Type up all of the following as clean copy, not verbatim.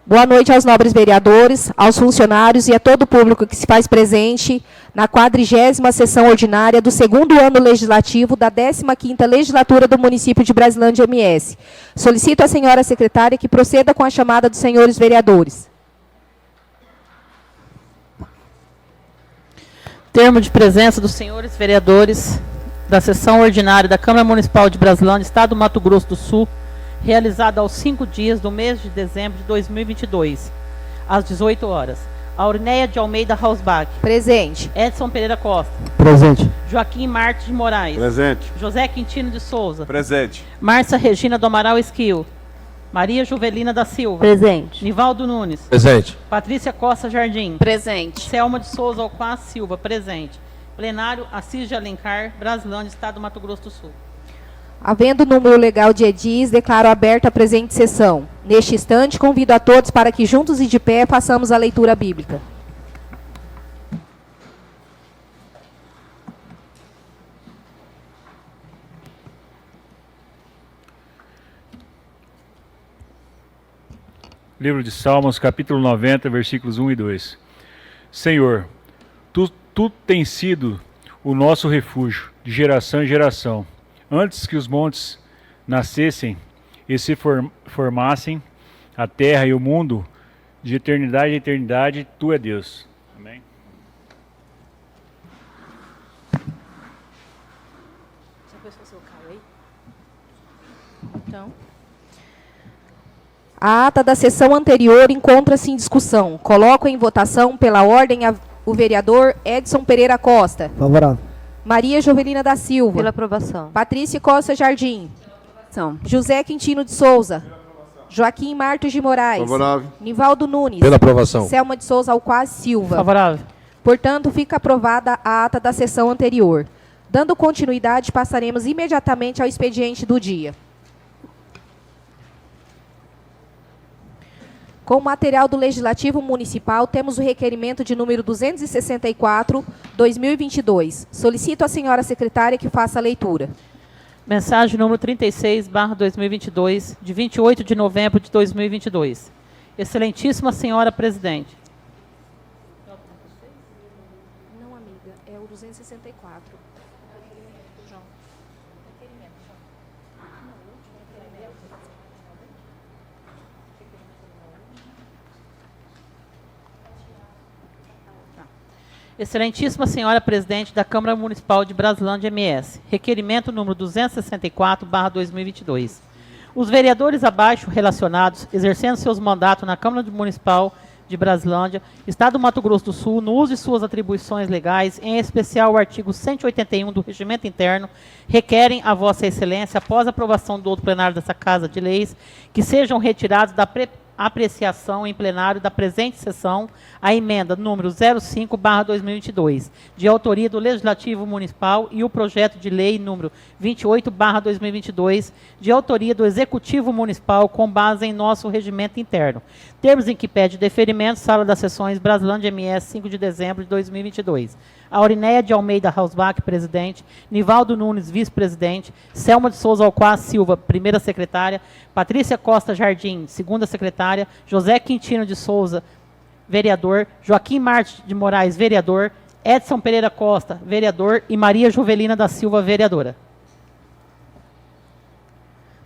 Boa noite aos nobres vereadores, aos funcionários e a todo o público que se faz presente na 40ª sessão ordinária do segundo ano legislativo da 15ª legislatura do município de Brasilândia MS. Solicito à senhora secretária que proceda com a chamada dos senhores vereadores. Termo de presença dos senhores vereadores da sessão ordinária da Câmara Municipal de Brasilândia, Estado do Mato Grosso do Sul, realizada aos 5 dias do mês de dezembro de 2022, às 18 horas. Aurinéia de Almeida Hausbach. Presente. Edson Pereira Costa. Presente. Joaquim Martins de Moraes. Presente. José Quintino de Souza. Presente. Márcia Regina do Amaral Esquil. Maria Juvelina da Silva. Presente. Nivaldo Nunes. Presente. Patrícia Costa Jardim. Presente. Selma de Souza Alquaz Silva. Presente. Plenário Assis de Alencar, Brasilândia, Estado do Mato Grosso do Sul. Havendo número legal de edis, declaro aberta a presente sessão. Neste instante, convido a todos para que juntos e de pé façamos a leitura bíblica. Livro de Salmos, capítulo 90, versículos 1 e 2. Senhor, Tu tens sido o nosso refúgio, de geração em geração. Antes que os montes nascessem e se formassem, a terra e o mundo, de eternidade em eternidade, Tu é Deus. Amém. Então, a ata da sessão anterior encontra-se em discussão. Coloco em votação pela ordem o vereador Edson Pereira Costa. Favorável. Maria Jovelina da Silva. Pela aprovação. Patrícia Costa Jardim. Ação. José Quintino de Souza. Joaquim Martins de Moraes. Favorável. Nivaldo Nunes. Pela aprovação. Selma de Souza Alquaz Silva. Favorável. Portanto, fica aprovada a ata da sessão anterior. Dando continuidade, passaremos imediatamente ao expediente do dia. Com o material do Legislativo Municipal, temos o requerimento de número 264/2022. Solicito à senhora secretária que faça a leitura. Mensagem número 36/2022, de 28 de novembro de 2022. Excelentíssima senhora presidente. Não, amiga, é o 264. Excelentíssima senhora presidente da Câmara Municipal de Brasilândia MS. Requerimento número 264/2022. Os vereadores abaixo relacionados, exercendo seus mandatos na Câmara Municipal de Brasilândia, Estado do Mato Grosso do Sul, no uso de suas atribuições legais, em especial o artigo 181 do Regimento Interno, requerem a Vossa Excelência, após a aprovação do outro plenário dessa Casa de Leis, que sejam retirados da apreciação em plenário da presente sessão a emenda número 05/2022, de autoria do Legislativo Municipal, e o projeto de lei número 28/2022, de autoria do Executivo Municipal, com base em nosso regimento interno. Termos em que pede deferimento, Sala das Sessões, Brasilândia MS, 5 de dezembro de 2022. Aurinéia de Almeida Hausbach, presidente. Nivaldo Nunes, vice-presidente. Selma de Souza Alquaz Silva, primeira secretária. Patrícia Costa Jardim, segunda secretária. José Quintino de Souza, vereador. Joaquim Martins de Moraes, vereador. Edson Pereira Costa, vereador. E Maria Juvelina da Silva, vereadora.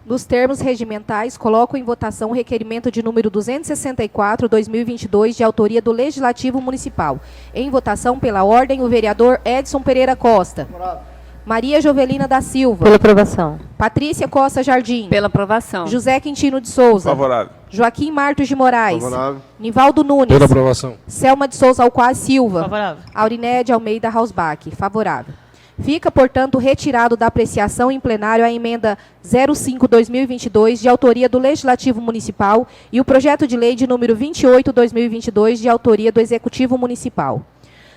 Nos termos regimentais, coloco em votação o requerimento de número 264/2022, de autoria do Legislativo Municipal. Em votação pela ordem, o vereador Edson Pereira Costa. Favorável. Maria Jovelina da Silva. Pela aprovação. Patrícia Costa Jardim. Pela aprovação. José Quintino de Souza. Favorável. Joaquim Martins de Moraes. Favorável. Nivaldo Nunes. Pela aprovação. Selma de Souza Alquaz Silva. Favorável. Aurinéia de Almeida Hausbach. Favorável. Fica, portanto, retirado da apreciação em plenário a emenda 05/2022, de autoria do Legislativo Municipal, e o projeto de lei de número 28/2022, de autoria do Executivo Municipal.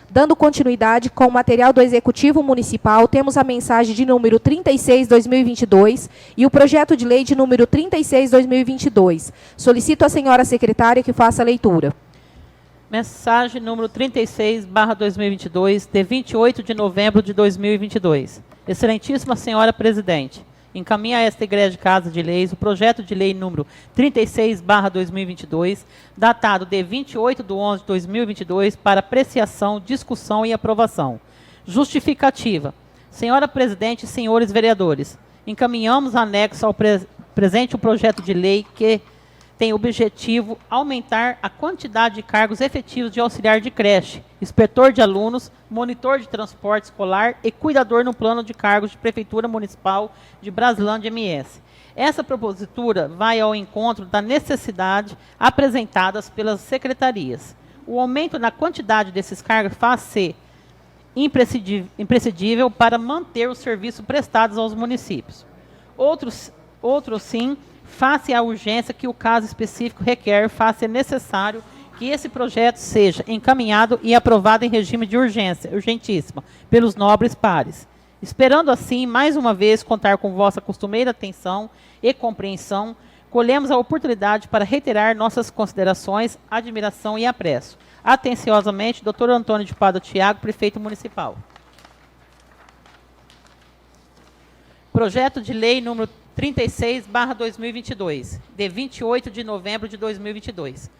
Dando continuidade com o material do Executivo Municipal, temos a mensagem de número 36/2022 e o projeto de lei de número 36/2022. Solicito à senhora secretária que faça a leitura. Mensagem número 36/2022, de 28 de novembro de 2022. Excelentíssima senhora presidente, encaminha a esta Igreja de Casa de Leis o projeto de lei número 36/2022, datado de 28/11/2022, para apreciação, discussão e aprovação. Justificativa. Senhora Presidente e senhores vereadores, encaminhamos anexo ao presente o projeto de lei que tem o objetivo aumentar a quantidade de cargos efetivos de auxiliar de creche, inspetor de alunos, monitor de transporte escolar e cuidador no plano de cargos de Prefeitura Municipal de Braslândia MS. Essa propositura vai ao encontro da necessidade apresentadas pelas secretarias. O aumento na quantidade desses cargos faz-se imprescindível para manter os serviços prestados aos municípios. Outros sim, face à urgência que o caso específico requer, face necessário que esse projeto seja encaminhado e aprovado em regime de urgência, urgentíssima, pelos nobres pares. Esperando assim, mais uma vez, contar com vossa costumeira atenção e compreensão, colhemos a oportunidade para reiterar nossas considerações, admiração e apreço. Atenciosamente, Dr. Antônio de Pádua Tiago, Prefeito Municipal. Projeto de Lei número 36/2022, de 28 de novembro de 2022.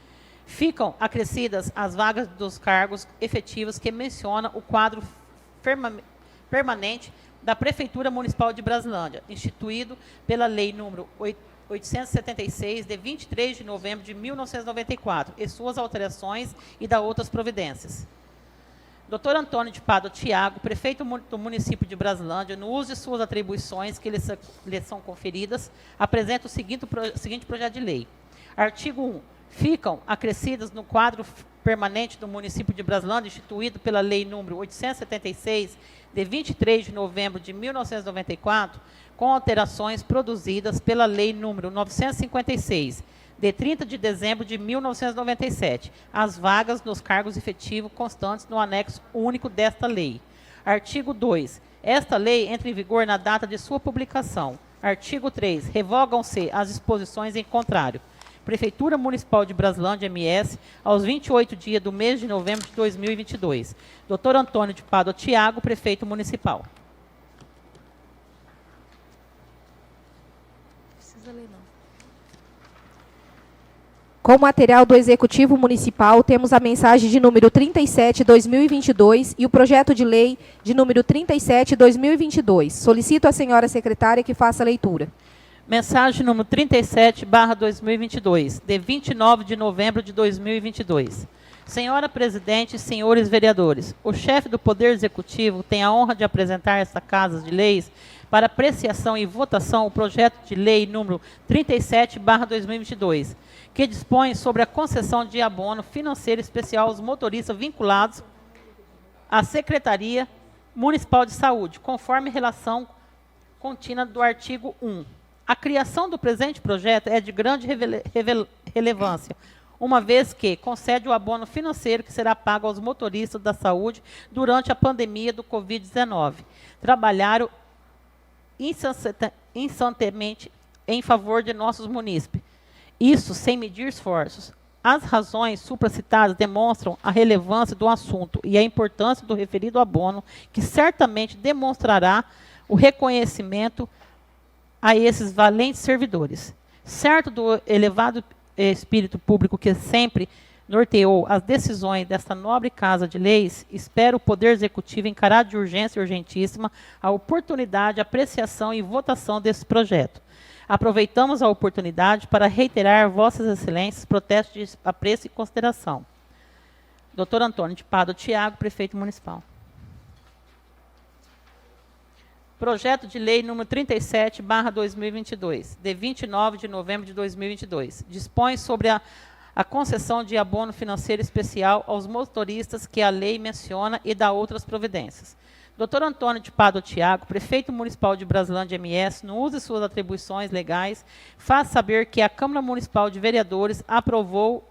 Ficam acrescidas as vagas dos cargos efetivos que menciona o quadro permanente da Prefeitura Municipal de Braslândia, instituído pela Lei número 876, de 23 de novembro de 1994, e suas alterações e da outras providências. Dr. Antônio de Pádua Tiago, prefeito do município de Braslândia, no uso de suas atribuições que lhe são conferidas, apresenta o seguinte projeto de lei. Artigo 1. Ficam acrescidas no quadro permanente do município de Braslândia, instituído pela Lei número 876, de 23 de novembro de 1994, com alterações produzidas pela Lei número 956, de 30 de dezembro de 1997, as vagas nos cargos efetivos constantes no anexo único desta lei. Artigo 2. Esta lei entra em vigor na data de sua publicação. Artigo 3. Revogam-se as disposições em contrário. Prefeitura Municipal de Braslândia, MS, aos 28 dias do mês de novembro de 2022. Dr. Antônio de Pádua Tiago, Prefeito Municipal. Com o material do Executivo Municipal, temos a mensagem de número 37/2022 e o projeto de lei de número 37/2022. Solicito à senhora secretária que faça a leitura. Mensagem número 37/2022, de 29 de novembro de 2022. Senhora Presidente e senhores vereadores, o chefe do Poder Executivo tem a honra de apresentar esta Casa de Leis para apreciação e votação o projeto de lei número 37/2022, que dispõe sobre a concessão de abono financeiro especial aos motoristas vinculados à Secretaria Municipal de Saúde, conforme relação contínua do artigo 1. A criação do presente projeto é de grande relevância, uma vez que concede o abono financeiro que será pago aos motoristas da saúde durante a pandemia do Covid-19. Trabalharam incessantemente em favor de nossos munícipes. Isso sem medir esforços. As razões supracitadas demonstram a relevância do assunto e a importância do referido abono, que certamente demonstrará o reconhecimento a esses valentes servidores. Certo do elevado espírito público que sempre norteou as decisões desta nobre Casa de Leis, espero o Poder Executivo encarar de urgência urgentíssima a oportunidade, apreciação e votação desse projeto. Aproveitamos a oportunidade para reiterar vossas excelências protestos de apreço e consideração. Dr. Antônio de Pádua Tiago, Prefeito Municipal. Projeto de Lei número 37/2022, de 29 de novembro de 2022. Dispõe sobre a concessão de abono financeiro especial aos motoristas que a lei menciona e dá outras providências. Dr. Antônio de Pádua Tiago, Prefeito Municipal de Braslândia, MS, no uso de suas atribuições legais, faz saber que a Câmara Municipal de Vereadores aprovou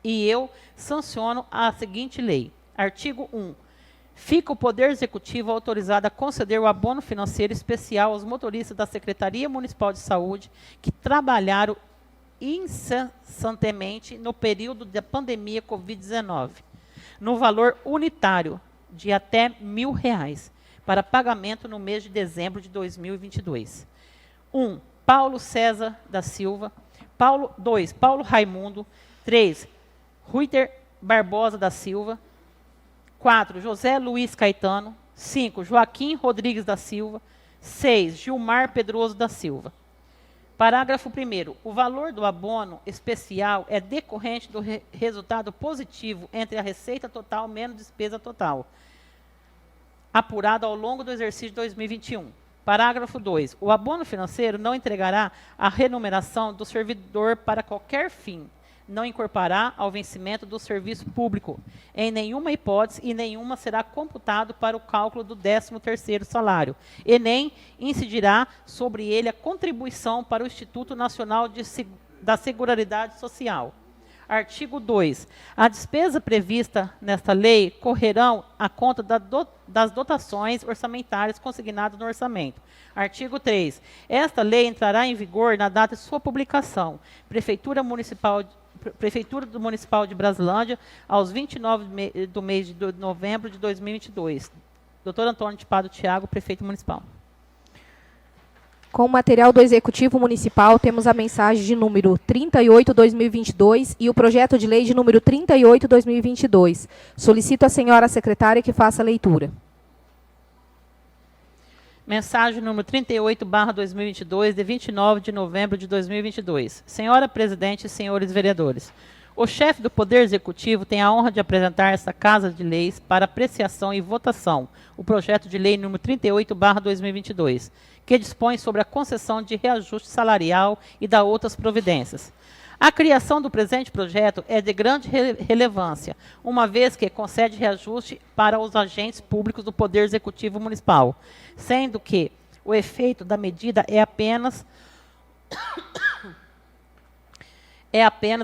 e eu sanciono a seguinte lei. Artigo 1. Fica o Poder Executivo autorizado a conceder o abono financeiro especial aos motoristas da Secretaria Municipal de Saúde que trabalharam incessantemente no período da pandemia Covid-19, no valor unitário de até R$ 1.000, para pagamento no mês de dezembro de 2022. 1. Paulo César da Silva. 2. Paulo Raimundo. 3. Ruiter Barbosa da Silva. 4. José Luiz Caetano. 5. Joaquim Rodrigues da Silva. 6. Gilmar Pedroso da Silva. Parágrafo 1º. O valor do abono especial é decorrente do resultado positivo entre a receita total menos despesa total, apurado ao longo do exercício de 2021. Parágrafo 2. O abono financeiro não entregará a remuneração do servidor para qualquer fim, não incorporará ao vencimento do serviço público, em nenhuma hipótese, e nenhuma será computado para o cálculo do 13º salário, e nem incidirá sobre ele a contribuição para o Instituto Nacional da Seguridade Social. Artigo 2. A despesa prevista nesta lei correrão à conta das dotações orçamentárias consignadas no orçamento. Artigo 3. Esta lei entrará em vigor na data de sua publicação. Prefeitura do Municipal de Braslândia, aos 29 do mês de novembro de 2022. Dr. Antônio de Pádua Tiago, Prefeito Municipal. Com o material do Executivo Municipal, temos a mensagem de número 38/2022 e o projeto de lei de número 38/2022. Solicito à senhora secretária que faça a leitura. Mensagem número 38/2022, de 29 de novembro de 2022. Senhora Presidente e senhores vereadores, o chefe do Poder Executivo tem a honra de apresentar esta Casa de Leis para apreciação e votação o projeto de lei número 38/2022, que dispõe sobre a concessão de reajuste salarial e da outras providências. A criação do presente projeto é de grande relevância, uma vez que concede reajuste para os agentes públicos do Poder Executivo Municipal, sendo que o efeito da medida é apenas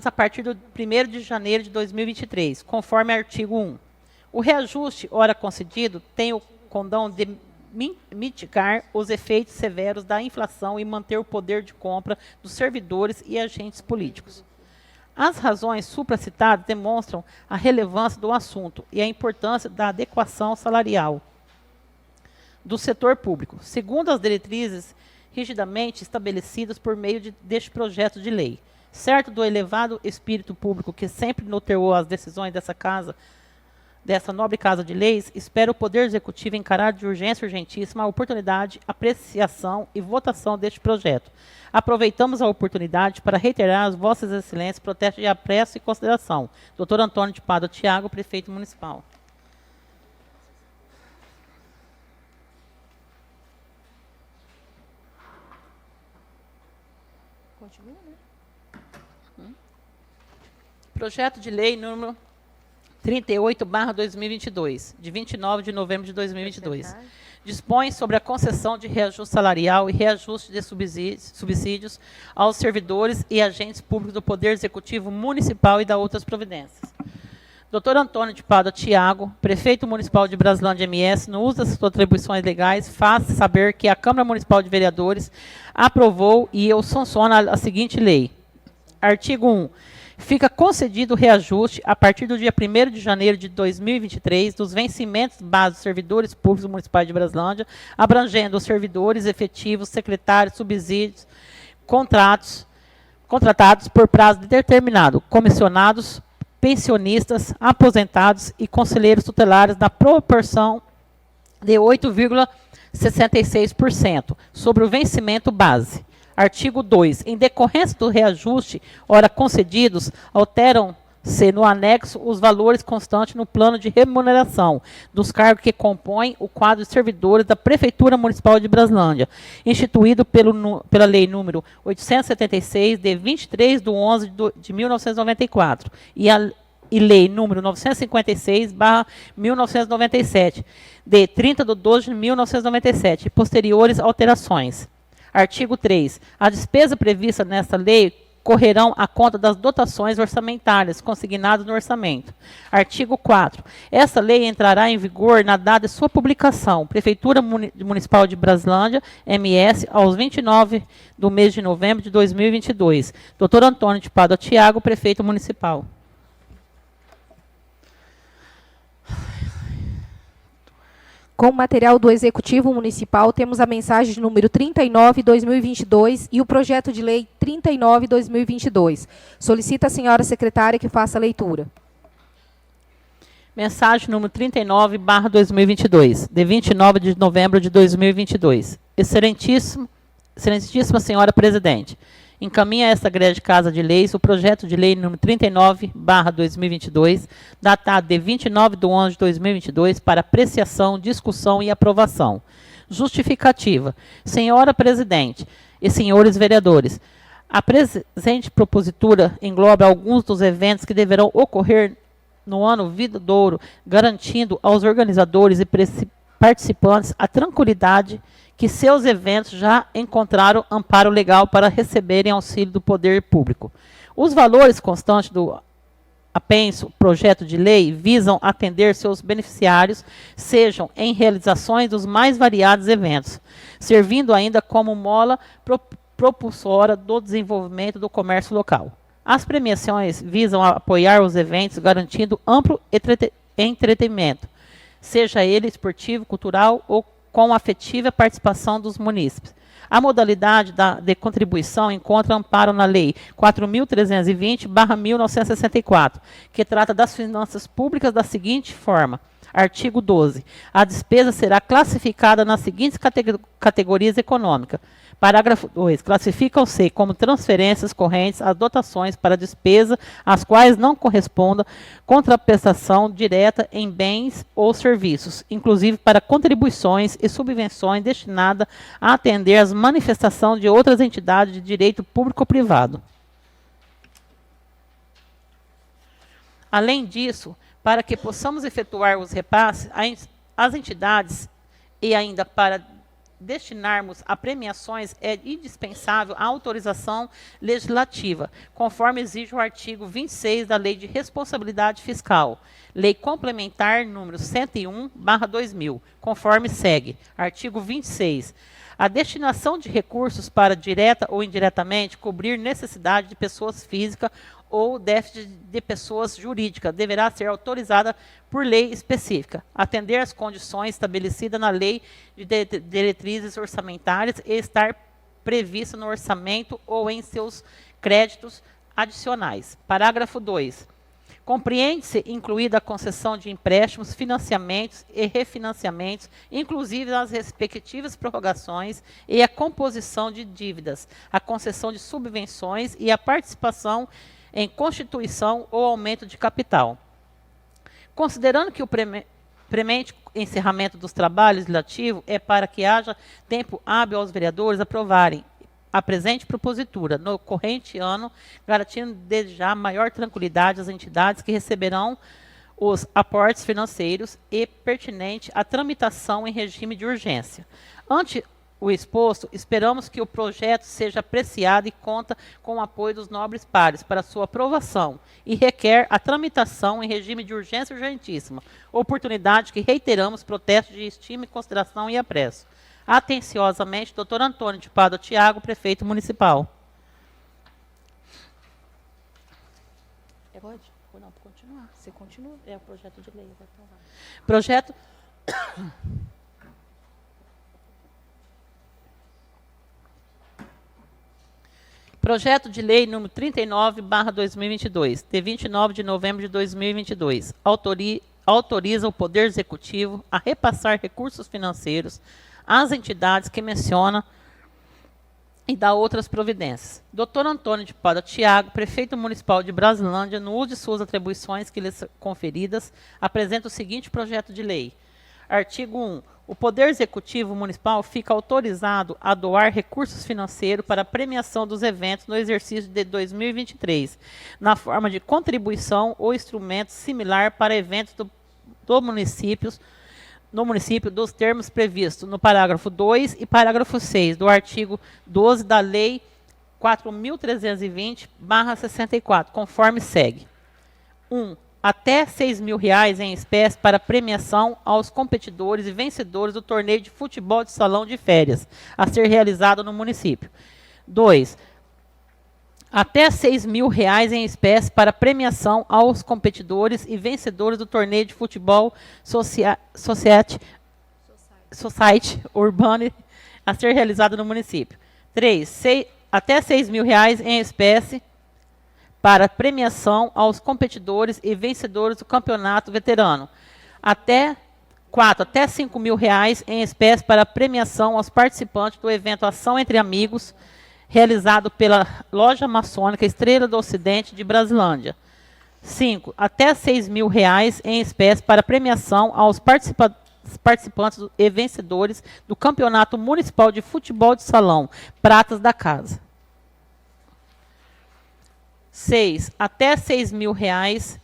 a partir do 1º de janeiro de 2023, conforme artigo 1. O reajuste, ora concedido, tem o condão de mitigar os efeitos severos da inflação e manter o poder de compra dos servidores e agentes políticos. As razões supracitadas demonstram a relevância do assunto e a importância da adequação salarial do setor público, segundo as diretrizes rigidamente estabelecidas por meio deste projeto de lei. Certo do elevado espírito público que sempre norteou as decisões dessa nobre Casa de Leis, espero o Poder Executivo encarar de urgência urgentíssima a oportunidade, apreciação e votação deste projeto. Aproveitamos a oportunidade para reiterar as vossas excelências protestos de apreço e consideração. Dr. Antônio de Pádua Tiago, Prefeito Municipal. Continua, né? Projeto de lei número 38/2022, de 29 de novembro de 2022. Dispõe sobre a concessão de reajuste salarial e reajuste de subsídios aos servidores e agentes públicos do Poder Executivo Municipal e da outras providências. Dr. Antônio de Pádua Tiago, Prefeito Municipal de Braslândia MS, no uso das suas atribuições legais, faz saber que a Câmara Municipal de Vereadores aprovou e eu sanciono a seguinte lei. Artigo 1. Fica concedido o reajuste, a partir do dia 1º de janeiro de 2023, dos vencimentos base dos servidores públicos municipais de Braslândia, abrangendo os servidores efetivos, secretários, subsídios, contratados por prazo determinado, comissionados, pensionistas, aposentados e conselheiros tutelares na proporção de 8,66% sobre o vencimento base. Artigo 2. Em decorrência do reajuste, ora concedidos, alteram-se no anexo os valores constantes no plano de remuneração dos cargos que compõem o quadro de servidores da Prefeitura Municipal de Braslândia, instituído pela Lei número 876, de 23 de 11 de 1994, e Lei número 956/1997, de 30 de 12 de 1997, e posteriores alterações. Artigo 3. A despesa prevista nesta lei correrão à conta das dotações orçamentárias consignadas no orçamento. Artigo 4. Esta lei entrará em vigor na data de sua publicação. Prefeitura Municipal de Braslândia, MS, aos 29 do mês de novembro de 2022. Dr. Antônio de Pádua Tiago, Prefeito Municipal. Com o material do Executivo Municipal, temos a mensagem de número 39/2022 e o projeto de lei 39/2022. Solicita a senhora secretária que faça a leitura. Mensagem número 39/2022, de 29 de novembro de 2022. Excelentíssima senhora presidente, encaminha a esta grande Casa de Leis o projeto de lei número 39/2022, datado de 29/11/2022, para apreciação, discussão e aprovação. Justificativa. Senhora presidente e senhores vereadores, a presente propositura engloba alguns dos eventos que deverão ocorrer no ano vindouro, garantindo aos organizadores e participantes a tranquilidade que seus eventos já encontraram amparo legal para receberem auxílio do poder público. Os valores constantes do apenso projeto de lei visam atender seus beneficiários, sejam em realizações dos mais variados eventos, servindo ainda como mola propulsora do desenvolvimento do comércio local. As premiações visam apoiar os eventos, garantindo amplo entretenimento, seja ele esportivo, cultural ou com afetiva participação dos munícipes. A modalidade de contribuição encontra amparo na Lei 4.320/1964, que trata das finanças públicas da seguinte forma. Artigo 12. A despesa será classificada nas seguintes categorias econômicas. Parágrafo 2. Classificam-se como transferências correntes as dotações para despesa, às quais não corresponda contraprestação direta em bens ou serviços, inclusive para contribuições e subvenções destinadas a atender às manifestações de outras entidades de direito público ou privado. Além disso, para que possamos efetuar os repasses às entidades e ainda para destinarmos a premiações, é indispensável a autorização legislativa, conforme exige o artigo 26 da Lei de Responsabilidade Fiscal, Lei Complementar número 101/2000, conforme segue. Artigo 26. A destinação de recursos para, direta ou indiretamente, cobrir necessidade de pessoas físicas ou déficit de pessoas jurídicas deverá ser autorizada por lei específica, atender às condições estabelecidas na Lei de Diretrizes Orçamentárias e estar prevista no orçamento ou em seus créditos adicionais. Parágrafo 2. Compreende-se incluída a concessão de empréstimos, financiamentos e refinanciamentos, inclusive as respectivas prorrogações e a composição de dívidas, a concessão de subvenções e a participação em constituição ou aumento de capital. Considerando que o premente encerramento dos trabalhos legislativos é para que haja tempo hábil aos vereadores aprovarem a presente propositura no corrente ano, garantindo desde já maior tranquilidade às entidades que receberão os aportes financeiros e pertinente à tramitação em regime de urgência. Ante o exposto, esperamos que o projeto seja apreciado e conta com o apoio dos nobres pares para sua aprovação e requer a tramitação em regime de urgência urgentíssima, oportunidade que reiteramos protesto de estima e consideração e apreço. Atenciosamente, Dr. Antônio de Pádua Tiago, Prefeito Municipal. Pode? Ou não, continuar. Você continua? É o projeto de lei. Projeto... Projeto de Lei número 39/2022, de 29 de novembro de 2022, autoriza o Poder Executivo a repassar recursos financeiros às entidades que menciona e dá outras providências. Dr. Antônio de Pádua Tiago, Prefeito Municipal de Brasilândia, no uso de suas atribuições que lhes conferidas, apresenta o seguinte projeto de lei. Artigo 1. O Poder Executivo Municipal fica autorizado a doar recursos financeiros para a premiação dos eventos no exercício de 2023, na forma de contribuição ou instrumento similar para eventos no município dos termos previstos no parágrafo 2 e parágrafo 6 do artigo 12 da Lei 4.320/64, conforme segue. 1. Até R$ 6.000 em espécie para premiação aos competidores e vencedores do torneio de futebol de salão de férias, a ser realizado no município. 2. Até R$ 6.000 em espécie para premiação aos competidores e vencedores do torneio de futebol Society Society Urbana a ser realizada no município. 3. Até R$6.000 em espécie para premiação aos competidores e vencedores do campeonato veterano. 4. Até R$5.000 em espécie para premiação aos participantes do evento Ação Entre Amigos, realizado pela Loja Maçônica Estrela do Ocidente de Brasilândia. 5. Até R$6.000 em espécie para premiação aos participantes e vencedores do Campeonato Municipal de Futebol de Salão, Pratas da Casa. 6. Até R$6.000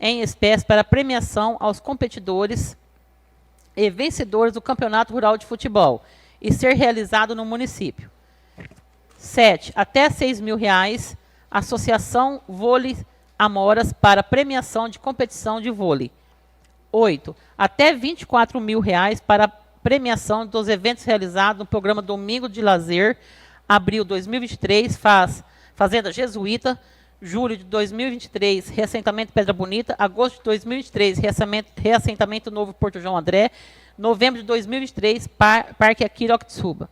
em espécie para premiação aos competidores e vencedores do Campeonato Rural de Futebol e ser realizado no município. 7. Até R$6.000, Associação Vôlei Amoras para premiação de competição de vôlei. 8. Até R$24.000 para premiação dos eventos realizados no programa Domingo de Lazer, abril de 2023, Fazenda Jesuíta, julho de 2023, reassentamento Pedra Bonita, agosto de 2023, reassentamento Novo Porto João André, novembro de 2023, Parque Aquiroctsuba.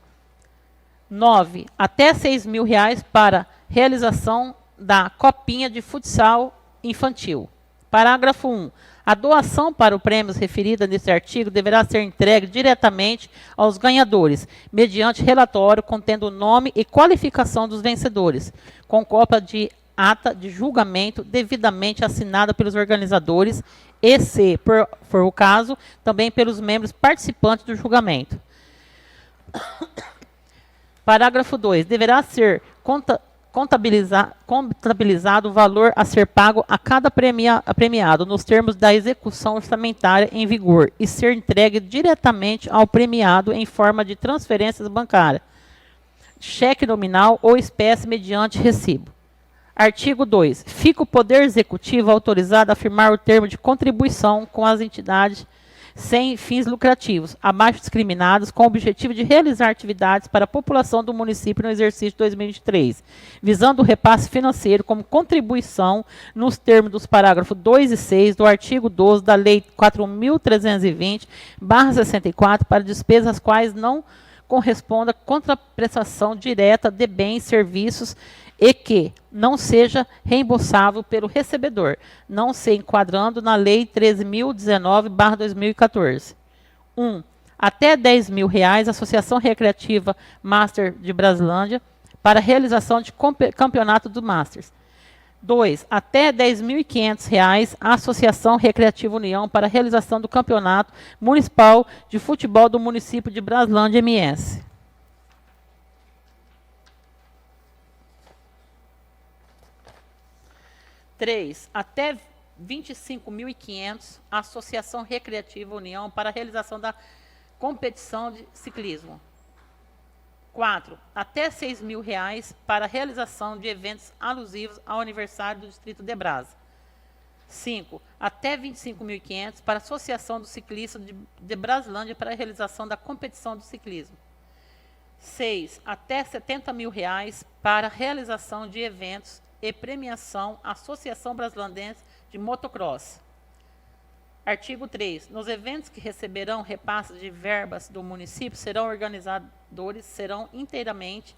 9. Até R$6.000 para realização da Copinha de Futsal Infantil. Parágrafo 1. A doação para os prêmios referida neste artigo deverá ser entregue diretamente aos ganhadores, mediante relatório contendo o nome e qualificação dos vencedores, com cópia de ata de julgamento devidamente assinada pelos organizadores e, se for o caso, também pelos membros participantes do julgamento. Parágrafo 2. Deverá ser contabilizado o valor a ser pago a cada premiado nos termos da execução orçamentária em vigor e ser entregue diretamente ao premiado em forma de transferências bancárias, cheque nominal ou espécie mediante recibo. Artigo 2. Fica o Poder Executivo autorizado a firmar o termo de contribuição com as entidades sem fins lucrativos, abaixo discriminados, com o objetivo de realizar atividades para a população do município no exercício de 2023, visando o repasse financeiro como contribuição nos termos dos parágrafos 2 e 6 do artigo 12 da Lei 4.320/64 para despesas às quais não corresponda contraprestação direta de bens e serviços e que não seja reembolsável pelo recebedor, não se enquadrando na Lei 13.019/2014. 1. Até R$10.000, Associação Recreativa Master de Brasilândia, para realização de campeonato do Masters. 2. Até R$10.500, Associação Recreativa União, para realização do Campeonato Municipal de Futebol do município de Brasilândia, MS. 3. Até R$25.500, Associação Recreativa União, para a realização da competição de ciclismo. 4. Até R$6.000 para a realização de eventos alusivos ao aniversário do Distrito de Brasa. 5. Até R$25.500 para a Associação dos Ciclistas de Brasilândia para a realização da competição de ciclismo. 6. Até R$70.000 para a realização de eventos e premiação Associação Brasilandense de Motocross. Artigo 3. Nos eventos que receberão repasses de verbas do município, organizadores serão inteiramente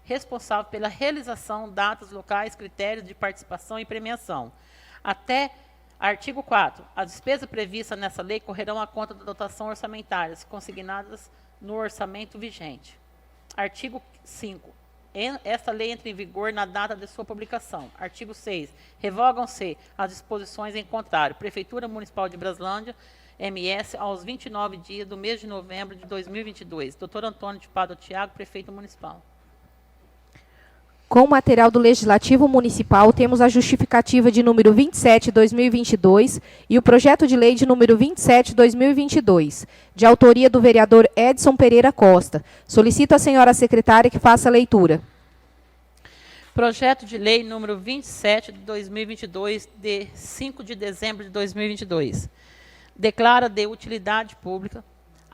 responsáveis pela realização, datas, locais, critérios de participação e premiação. Artigo 4. As despesas previstas nessa lei correrão à conta da dotação orçamentárias consignadas no orçamento vigente. Artigo 5. Esta lei entra em vigor na data de sua publicação. Artigo 6. Revogam-se as disposições em contrário. Prefeitura Municipal de Brasilândia, MS, aos 29 dias do mês de novembro de 2022. Dr. Antônio de Pádua Tiago, Prefeito Municipal. Com o material do Legislativo Municipal, temos a justificativa de número 27/2022 e o projeto de lei de número 27/2022, de autoria do vereador Edson Pereira Costa. Solicito à senhora secretária que faça a leitura. Projeto de lei número 27/2022, de 5 de dezembro de 2022. Declara de utilidade pública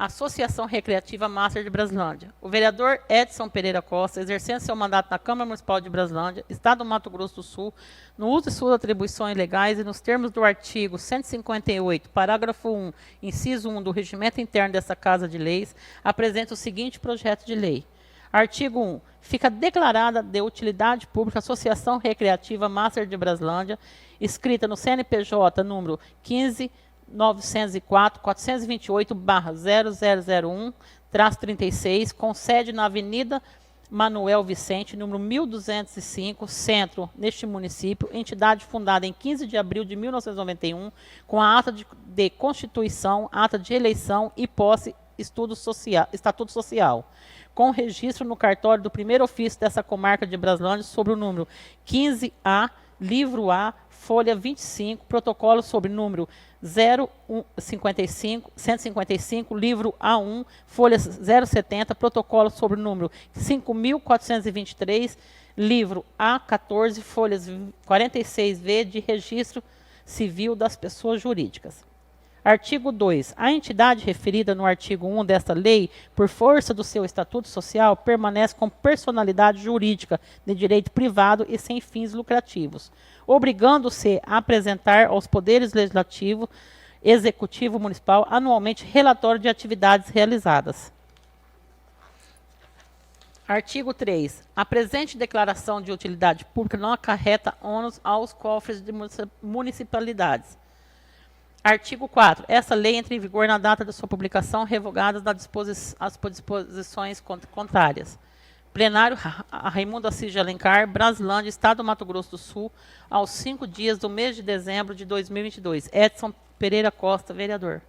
Associação Recreativa Master de Braslândia. O vereador Edson Pereira Costa, exercendo seu mandato na Câmara Municipal de Braslândia, Estado do Mato Grosso do Sul, no uso de suas atribuições legais e nos termos do artigo 158, parágrafo 1, inciso 1 do Regimento Interno dessa Casa de Leis, apresenta o seguinte projeto de lei. Artigo 1. Fica declarada de utilidade pública a Associação Recreativa Master de Braslândia, inscrita no CNPJ número 15.904.428/0001-36, com sede na Avenida Manuel Vicente, número 1205, Centro, neste município, entidade fundada em 15 de abril de 1991, com a ata de constituição, ata de eleição e posse estatuto social, com registro no cartório do primeiro ofício dessa comarca de Braslândia sobre o número 15A, livro A, folha 25, protocolo sobre número 155, livro A1, folha 070, protocolo sobre o número 5.423, livro A14, folhas 46V de registro civil das pessoas jurídicas. Artigo 2. A entidade referida no artigo 1 desta lei, por força do seu estatuto social, permanece com personalidade jurídica de direito privado e sem fins lucrativos, obrigando-se a apresentar aos poderes legislativo, executivo municipal anualmente relatório de atividades realizadas. Artigo 3. A presente declaração de utilidade pública não acarreta ônus aos cofres de municipalidades. Artigo 4. Essa lei entra em vigor na data da sua publicação, revogadas as disposições contrárias. Plenário Raimundo Assis de Alencar, Braslândia, Estado do Mato Grosso do Sul, aos 5 dias do mês de dezembro de 2022. Edson Pereira Costa, vereador.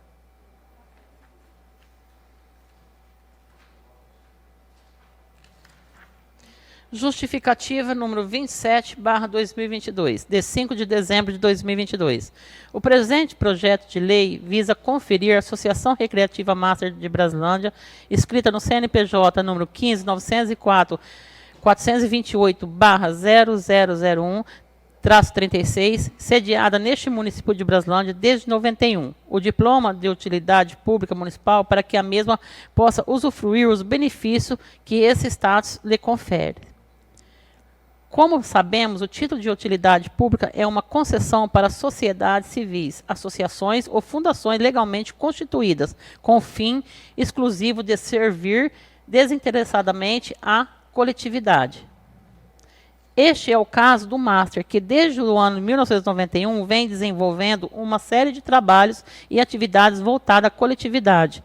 Justificativa número 27/2022, de 5 de dezembro de 2022. O presente projeto de lei visa conferir à Associação Recreativa Master de Braslândia, escrita no CNPJ número 15.904.428/0001-36, sediada neste município de Braslândia desde 91, o diploma de utilidade pública municipal para que a mesma possa usufruir os benefícios que esse status lhe confere. Como sabemos, o título de utilidade pública é uma concessão para sociedades civis, associações ou fundações legalmente constituídas, com o fim exclusivo de servir desinteressadamente à coletividade. Este é o caso do Master, que desde o ano de 1991 vem desenvolvendo uma série de trabalhos e atividades voltadas à coletividade,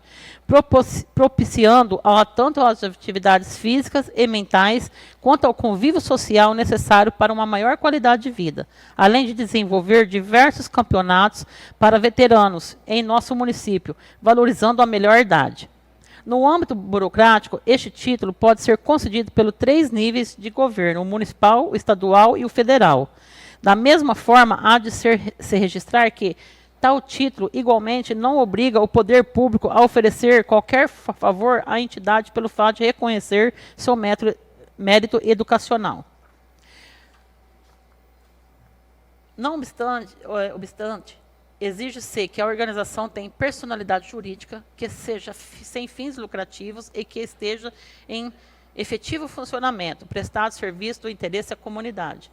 propiciando tanto as atividades físicas e mentais, quanto ao convívio social necessário para uma maior qualidade de vida, além de desenvolver diversos campeonatos para veteranos em nosso município, valorizando a melhor idade. No âmbito burocrático, este título pode ser concedido pelos 3 níveis de governo, o municipal, o estadual e o federal. Da mesma forma, há de se registrar que tal título, igualmente, não obriga o poder público a oferecer qualquer favor à entidade pelo fato de reconhecer seu mérito educacional. Não obstante, exige-se que a organização tenha personalidade jurídica, que seja sem fins lucrativos e que esteja em efetivo funcionamento, prestado serviço do interesse à comunidade.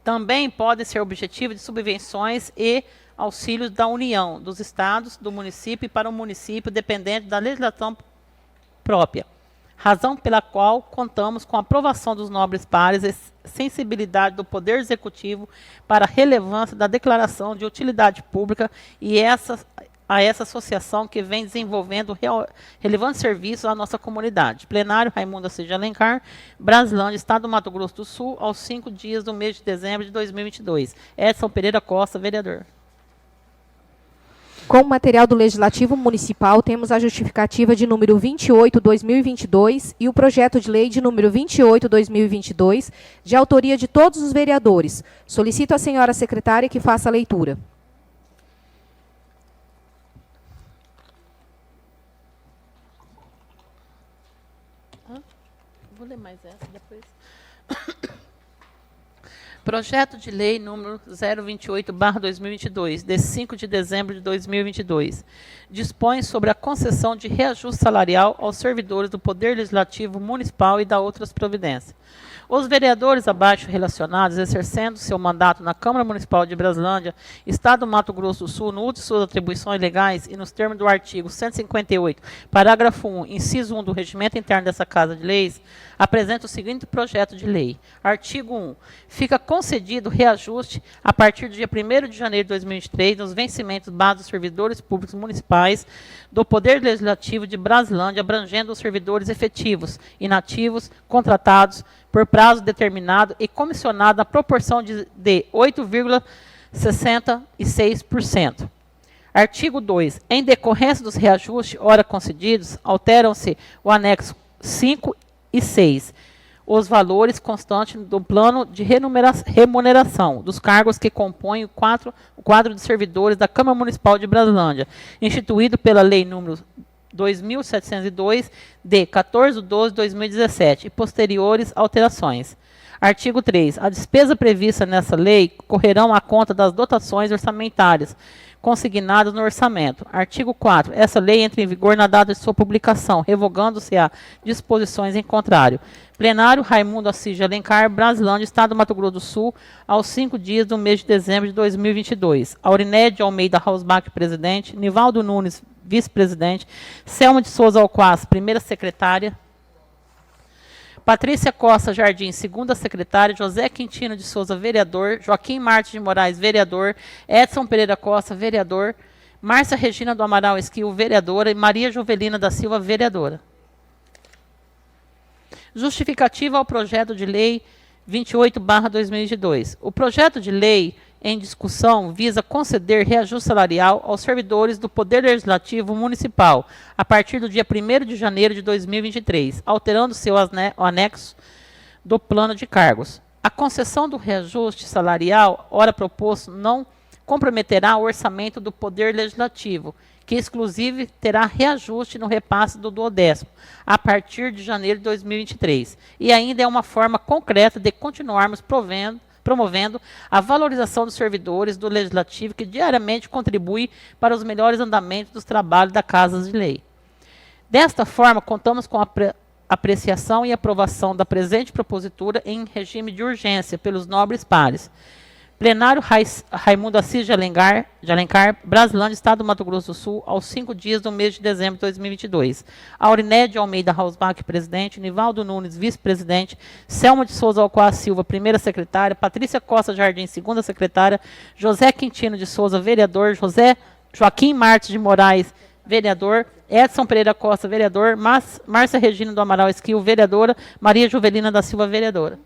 Também pode ser objetivo de subvenções e auxílios da União, dos estados, do município e para o município, dependente da legislação própria. Razão pela qual contamos com a aprovação dos nobres pares e sensibilidade do Poder Executivo para a relevância da declaração de utilidade pública e essa associação que vem desenvolvendo relevantes serviços à nossa comunidade. Plenário Raimundo Assis de Alencar, Braslândia, Estado do Mato Grosso do Sul, aos 5 dias do mês de dezembro de 2022. Edson Pereira Costa, vereador. Como material do Legislativo Municipal, temos a justificativa de número 28/2022 e o projeto de lei de número 28/2022, de autoria de todos os vereadores. Solicito à senhora secretária que faça a leitura. Vou ler mais essa depois. Projeto de Lei número 028/2022, de 5 de dezembro de 2022, dispõe sobre a concessão de reajuste salarial aos servidores do Poder Legislativo Municipal e da outras providências. Os vereadores abaixo relacionados, exercendo seu mandato na Câmara Municipal de Braslândia, Estado do Mato Grosso do Sul, no uso de suas atribuições legais e nos termos do artigo 158, parágrafo 1, inciso 1 do Regimento Interno dessa Casa de Leis, apresenta o seguinte projeto de lei. Artigo 1. Fica concedido reajuste a partir do dia 1º de janeiro de 2023 nos vencimentos base dos servidores públicos municipais do Poder Legislativo de Braslândia, abrangendo os servidores efetivos, inativos, contratados por prazo determinado e comissionado na proporção de 8,66%. Artigo 2. Em decorrência dos reajustes ora concedidos, alteram-se o anexo 5 e 6, os valores constantes do plano de remuneração dos cargos que compõem o quadro de servidores da Câmara Municipal de Braslândia, instituído pela Lei número 2.702, de 14/12/2017, e posteriores alterações. Artigo 3. A despesa prevista nessa lei correrão à conta das dotações orçamentárias consignadas no orçamento. Artigo 4. Essa lei entra em vigor na data de sua publicação, revogando-se a disposições em contrário. Plenário Raimundo Assis de Alencar, Braslândia, Estado do Mato Grosso do Sul, aos 5 dias do mês de dezembro de 2022. Aurinédia Almeida Hausbach, presidente. Nivaldo Nunes, vice-presidente. Selma de Souza Alquaz, primeira secretária. Patrícia Costa Jardim, segunda secretária. José Quintino de Souza, vereador. Joaquim Martins de Moraes, vereador. Edson Pereira Costa, vereador. Márcia Regina do Amaral Esquil, vereadora. E Maria Jovelina da Silva, vereadora. Justificativa ao projeto de lei 28/2022. O projeto de lei em discussão visa conceder reajuste salarial aos servidores do Poder Legislativo Municipal a partir do dia 1º de janeiro de 2023, alterando seu anexo do plano de cargos. A concessão do reajuste salarial, ora proposto, não comprometerá o orçamento do Poder Legislativo, que exclusive terá reajuste no repasse do 12º, a partir de janeiro de 2023. E ainda é uma forma concreta de continuarmos promovendo a valorização dos servidores do Legislativo, que diariamente contribui para os melhores andamentos dos trabalhos da Casa de Lei. Desta forma, contamos com a apreciação e aprovação da presente propositura em regime de urgência pelos nobres pares. Plenário Raimundo Assis de Alencar, Braslândia, Estado do Mato Grosso do Sul, aos 5 dias do mês de dezembro de 2022. Aurinédia Almeida Hausbach, presidente. Nivaldo Nunes, vice-presidente. Selma de Souza Alquaz Silva, primeira secretária. Patrícia Costa Jardim, segunda secretária. José Quintino de Souza, vereador. Joaquim Martins de Moraes, vereador. Edson Pereira Costa, vereador. Márcia Regina do Amaral Esquil, vereadora. Maria Jovelina da Silva, vereadora.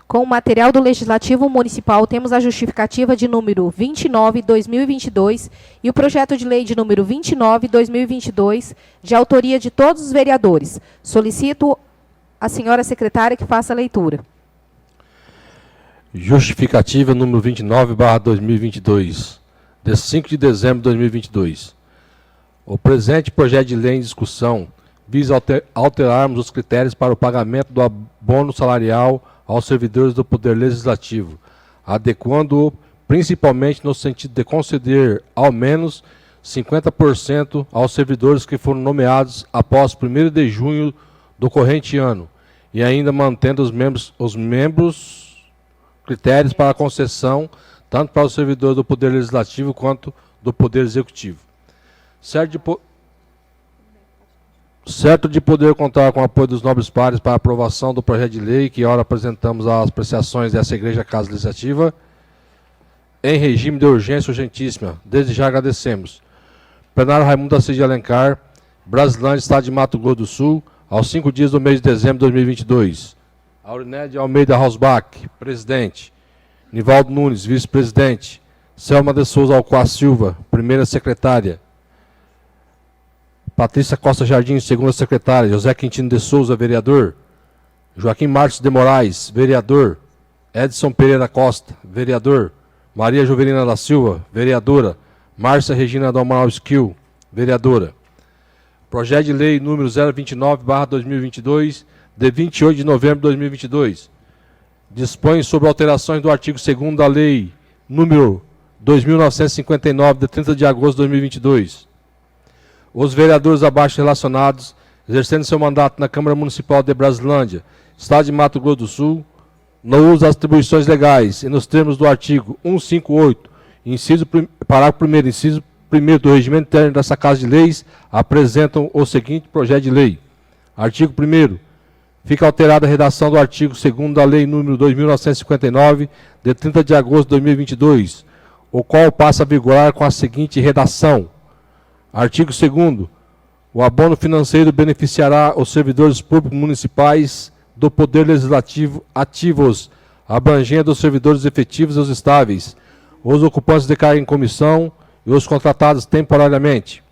Com o material do Legislativo Municipal, temos a justificativa de número 29/2022 e o projeto de lei de número 29/2022, de autoria de todos os vereadores. Solicito a senhora secretária que faça a leitura. Justificativa número 29/2022, de 5 de dezembro de 2022. O presente projeto de lei em discussão visa alterarmos os critérios para o pagamento do abono salarial aos servidores do Poder Legislativo, adequando-o principalmente no sentido de conceder ao menos 50% aos servidores que foram nomeados após 1º de junho do corrente ano, e ainda mantendo os membros critérios para a concessão, tanto para os servidores do Poder Legislativo quanto do Poder Executivo. Certo de poder contar com o apoio dos nobres pares para a aprovação do projeto de lei, que ora apresentamos às apreciações dessa Igreja Casa Legislativa, em regime de urgência urgentíssima. Desde já agradecemos. Plenário Raimundo Assis de Alencar, Braslândia, Estado de Mato Grosso do Sul, aos 5 dias do mês de dezembro de 2022. Aurinédia Almeida Hausbach, presidente. Nivaldo Nunes, vice-presidente. Selma de Souza Alquaz Silva, primeira secretária. Patrícia Costa Jardim, segunda secretária. José Quintino de Souza, vereador. Joaquim Martins de Moraes, vereador. Edson Pereira Costa, vereador. Maria Jovelina da Silva, vereadora. Márcia Regina do Amaral Esquil, vereadora. Projeto de lei número 029/2022, de 28 de novembro de 2022. Dispõe sobre alterações do artigo 2º da Lei número 2.959, de 30 de agosto de 2022. Os vereadores abaixo relacionados, exercendo seu mandato na Câmara Municipal de Brasilândia, Estado de Mato Grosso do Sul, no uso das atribuições legais e nos termos do artigo 158, parágrafo 1º, inciso 1º do Regimento Interno dessa Casa de Leis, apresentam o seguinte projeto de lei. Artigo 1º. Fica alterada a redação do artigo 2º da Lei número 2.959, de 30 de agosto de 2022, o qual passa a vigorar com a seguinte redação. Artigo 2º. O abono financeiro beneficiará os servidores públicos municipais do Poder Legislativo ativos, abrangendo os servidores efetivos e os estáveis, os ocupantes de carga em comissão e os contratados temporariamente.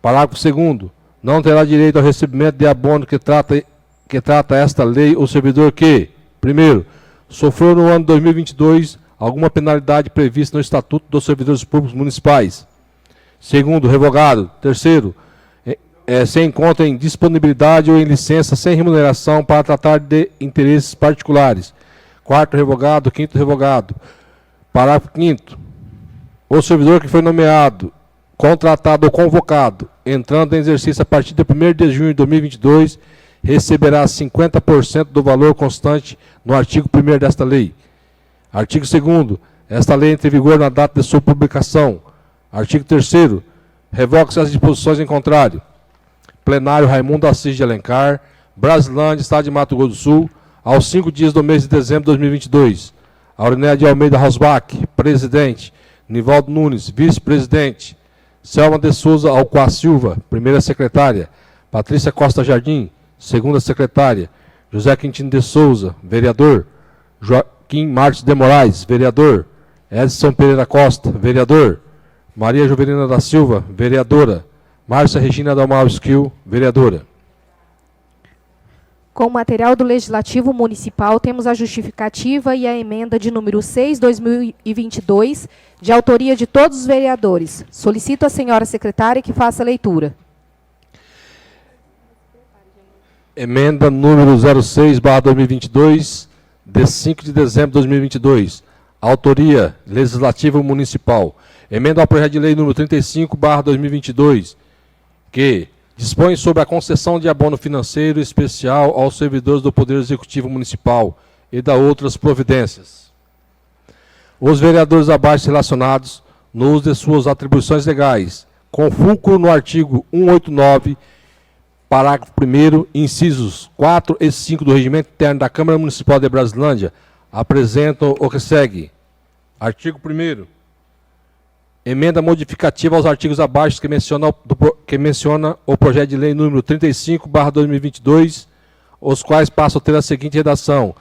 Parágrafo 2º. Não terá direito ao recebimento de abono que trata esta lei o servidor que, primeiro, sofreu no ano 2022 alguma penalidade prevista no Estatuto dos Servidores Públicos Municipais. Segundo, revogado. Terceiro, se encontra em disponibilidade ou em licença sem remuneração para tratar de interesses particulares. Quarto, revogado. Quinto, revogado. Parágrafo 5º. O servidor que foi nomeado, contratado ou convocado, entrando em exercício a partir de 1º de junho de 2022, receberá 50% do valor constante no artigo 1º desta lei. Artigo 2º. Esta lei entra em vigor na data de sua publicação. Artigo 3º. Revoga-se as disposições em contrário. Plenário Raimundo Assis de Alencar, Brasilândia, Estado de Mato Grosso do Sul, aos 5 dias do mês de dezembro de 2022. Aurenéia de Almeida Rosbach, presidente. Nivaldo Nunes, vice-presidente. Selma de Souza Alcoa Silva, primeira secretária. Patrícia Costa Jardim, segunda secretária. José Quintino de Souza, vereador. Joaquim Martins de Moraes, vereador. Edson Pereira Costa, vereador. Maria Jovelina da Silva, vereadora. Márcia Regina Dalmau Esquil, vereadora. Com o material do Legislativo Municipal, temos a justificativa e a emenda de número 6/2022, de autoria de todos os vereadores. Solicito à senhora secretária que faça a leitura. Emenda número 06/2022, de 5 de dezembro de 2022. Autoria Legislativo Municipal. Emenda ao projeto de lei número 35/2022, que dispõe sobre a concessão de abono financeiro especial aos servidores do Poder Executivo Municipal e da outras providências. Os vereadores abaixo relacionados, no uso de suas atribuições legais, com fulcro no artigo 189, parágrafo 1º, incisos 4 e 5 do Regimento Interno da Câmara Municipal de Brasilândia, apresentam o que segue. Artigo 1º. Emenda modificativa aos artigos abaixo que menciona o projeto de lei número 35/2022, os quais passam a ter a seguinte redação,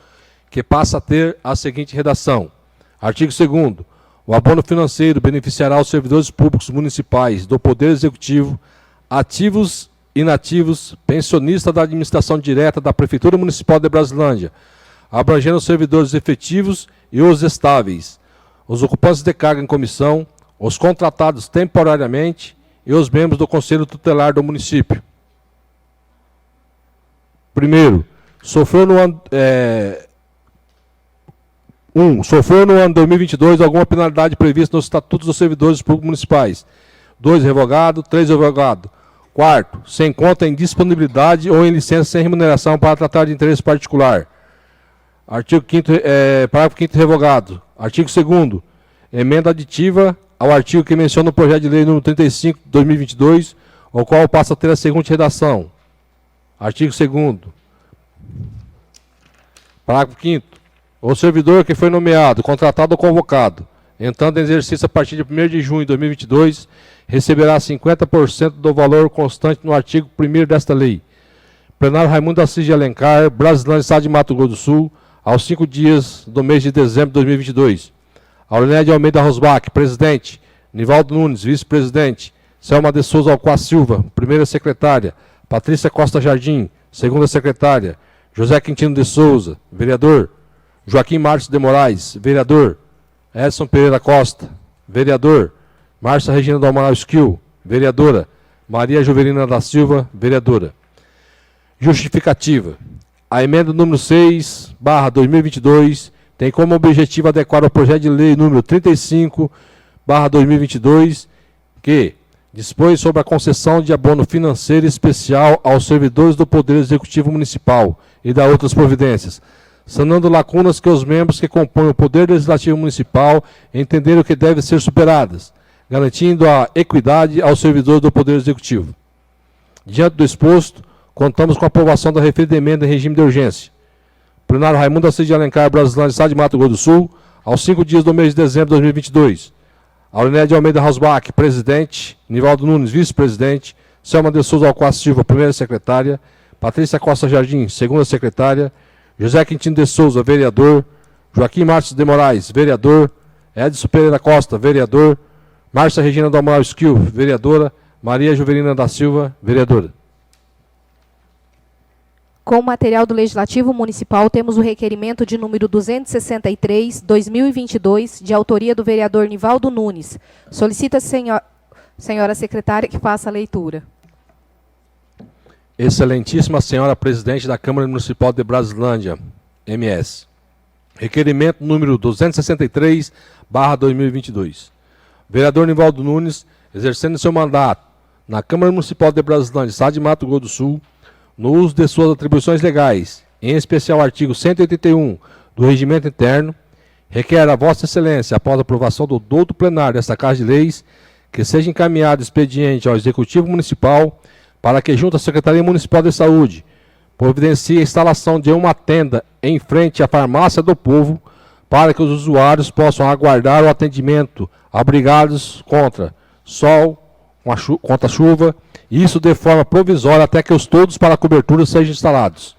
Artigo 2º. O abono financeiro beneficiará os servidores públicos municipais do Poder Executivo, ativos, inativos, pensionistas da administração direta da Prefeitura Municipal de Brasilândia, abrangendo os servidores efetivos e os estáveis, os ocupantes de carga em comissão, os contratados temporariamente e os membros do Conselho Tutelar do município. Primeiro, sofreu no ano 2022 alguma penalidade prevista nos estatutos dos servidores públicos municipais. 2, revogado. 3, revogado. Quarto, se encontra em disponibilidade ou em licença sem remuneração para tratar de interesse particular. Parágrafo 5º, revogado. Artigo 2º. Emenda aditiva ao artigo que menciona o projeto de lei número 35 de 2022, o qual passa a ter a seguinte redação. Artigo 2º. Parágrafo 5º. O servidor que foi nomeado, contratado ou convocado, entrando em exercício a partir de 1º de junho de 2022, receberá 50% do valor constante no artigo 1º desta lei. Plenário Raimundo Assis de Alencar, Brasilândia, Estado de Mato Grosso do Sul, aos 5 dias do mês de dezembro de 2022. Aurenéia de Almeida Rosbach, presidente. Nivaldo Nunes, vice-presidente. Selma de Souza Alcoa Silva, primeira secretária. Patrícia Costa Jardim, segunda secretária. José Quintino de Souza, vereador. Joaquim Martins de Moraes, vereador. Edson Pereira Costa, vereador. Márcia Regina do Amaral Esquil, vereadora. Maria Jovelina da Silva, vereadora. Justificativa. A emenda número 6/2022 tem como objetivo adequar o projeto de lei número 35/2022, que dispõe sobre a concessão de abono financeiro especial aos servidores do Poder Executivo Municipal e da outras providências, sanando lacunas que os membros que compõem o Poder Legislativo Municipal entenderam que devem ser superadas, garantindo a equidade aos servidores do Poder Executivo. Diante do exposto, contamos com a aprovação da referida emenda em regime de urgência. Plenário Raimundo Assis de Alencar, Brasilândia, Estado de Mato Grosso do Sul, aos 5 dias do mês de dezembro de 2022. Aurinete de Almeida Hausbach, presidente. Nivaldo Nunes, vice-presidente. Selma de Souza Alcoa Silva, primeira secretária. Patrícia Costa Jardim, segunda secretária. José Quintino de Souza, vereador. Joaquim Marques de Moraes, vereador. Edson Pereira Costa, vereador. Márcia Regina do Amaral Esquil, vereadora. Maria Juvelina da Silva, vereadora. Com o material do Legislativo Municipal, temos o requerimento de número 263/2022, de autoria do vereador Nivaldo Nunes. Solicita a senhora secretária que faça a leitura. Excelentíssima Senhora Presidente da Câmara Municipal de Brasilândia, MS. Requerimento número 263/2022. Vereador Nivaldo Nunes, exercendo seu mandato na Câmara Municipal de Brasilândia, Estado de Mato Grosso do Sul, no uso de suas atribuições legais, em especial o artigo 181 do Regimento Interno, requer a Vossa Excelência, após a aprovação do douto plenário desta Casa de Leis, que seja encaminhado expediente ao Executivo Municipal para que, junto à Secretaria Municipal de Saúde, providencie a instalação de uma tenda em frente à Farmácia do Povo para que os usuários possam aguardar o atendimento abrigados contra sol, contra chuva, isso de forma provisória até que os toldos para a cobertura sejam instalados.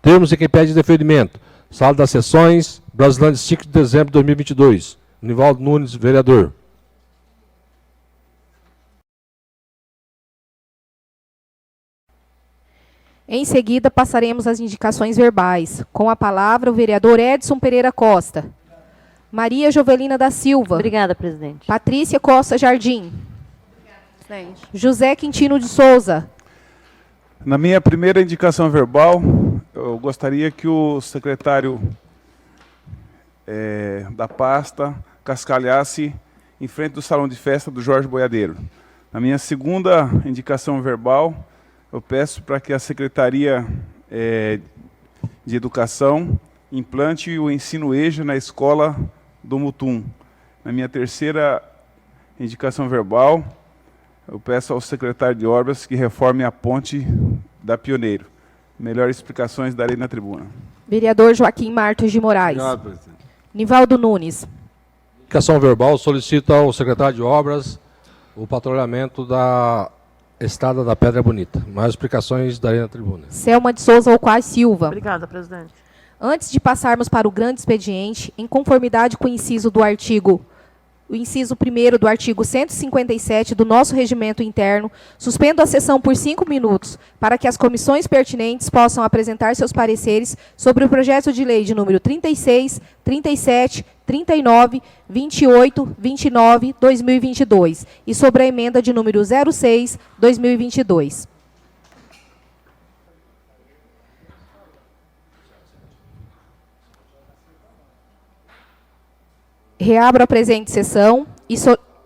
Termos em que pede deferimento. Sala das Sessões, Brasilândia, 5 de dezembro de 2022. Nivaldo Nunes, vereador. Em seguida, passaremos às indicações verbais. Com a palavra, o vereador Edson Pereira Costa. Maria Jovelina da Silva. Obrigada, presidente. Patrícia Costa Jardim. Presidente. José Quintino de Souza. Na minha primeira indicação verbal, eu gostaria que o secretário da pasta cascalhasse em frente do salão de festa do Jorge Boiadeiro. Na minha segunda indicação verbal, eu peço para que a Secretaria de Educação implante o ensino EJA na escola do Mutum. Na minha terceira indicação verbal, eu peço ao secretário de Obras que reforme a ponte da Pioneiro. Melhores explicações darei na tribuna. Vereador Joaquim Martos de Moraes. Obrigado, presidente. Nivaldo Nunes. Indicação verbal solicita ao secretário de Obras o patrulhamento da Estrada da Pedra Bonita. Mais explicações darei na tribuna. Selma de Souza Alcoaz Silva. Obrigada, presidente. Antes de passarmos para o grande expediente, em conformidade com o inciso 1º do artigo 157 do nosso regimento interno, suspendo a sessão por 5 minutos para que as comissões pertinentes possam apresentar seus pareceres sobre o projeto de lei de número 36, 37, 39, 28, 29, 2022 e sobre a emenda de número 06, 2022. Reabro a presente sessão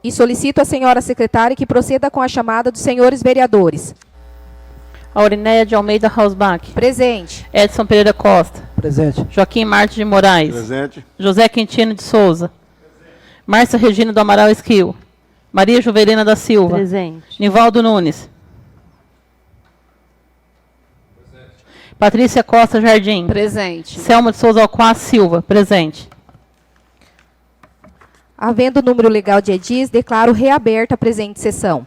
e solicito à senhora secretária que proceda com a chamada dos senhores vereadores. Aurinéia de Almeida Hausbach. Presente. Edson Pereira Costa. Presente. Joaquim Marques de Moraes. Presente. José Quintino de Souza. Márcia Regina do Amaral Esquil. Maria Juvelina da Silva. Presente. Nivaldo Nunes. Patrícia Costa Jardim. Presente. Selma de Souza Alcoaz Silva. Presente. Havendo número legal de edis, declaro reaberta a presente sessão.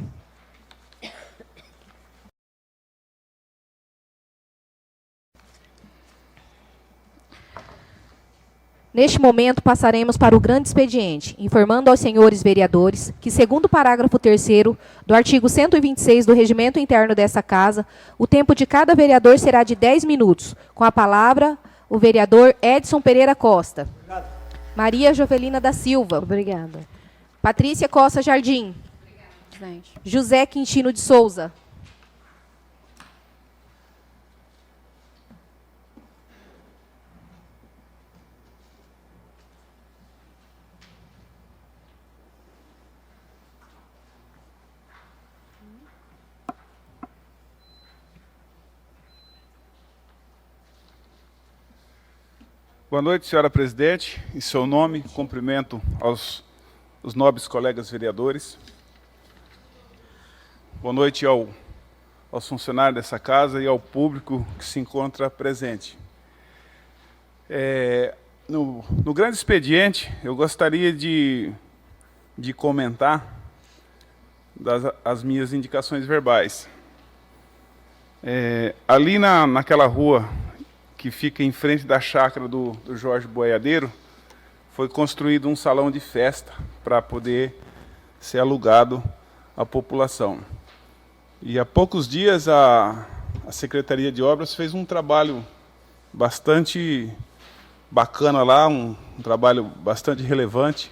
Neste momento, passaremos para o grande expediente, informando aos senhores vereadores que, segundo o parágrafo 3º do artigo 126 do Regimento Interno dessa Casa, o tempo de cada vereador será de 10 minutos. Com a palavra, o vereador Edson Pereira Costa. Maria Jovelina da Silva. Obrigada. Patrícia Costa Jardim. Presidente. José Quintino de Souza. Boa noite, senhora presidente. Em seu nome, cumprimento os nobres colegas vereadores. Boa noite aos funcionários dessa casa e ao público que se encontra presente. No grande expediente, eu gostaria de comentar as minhas indicações verbais. Ali naquela rua que fica em frente da chácara do Jorge Boiadeiro, foi construído um salão de festa para poder ser alugado à população. E há poucos dias a Secretaria de Obras fez um trabalho bastante bacana lá, um trabalho bastante relevante,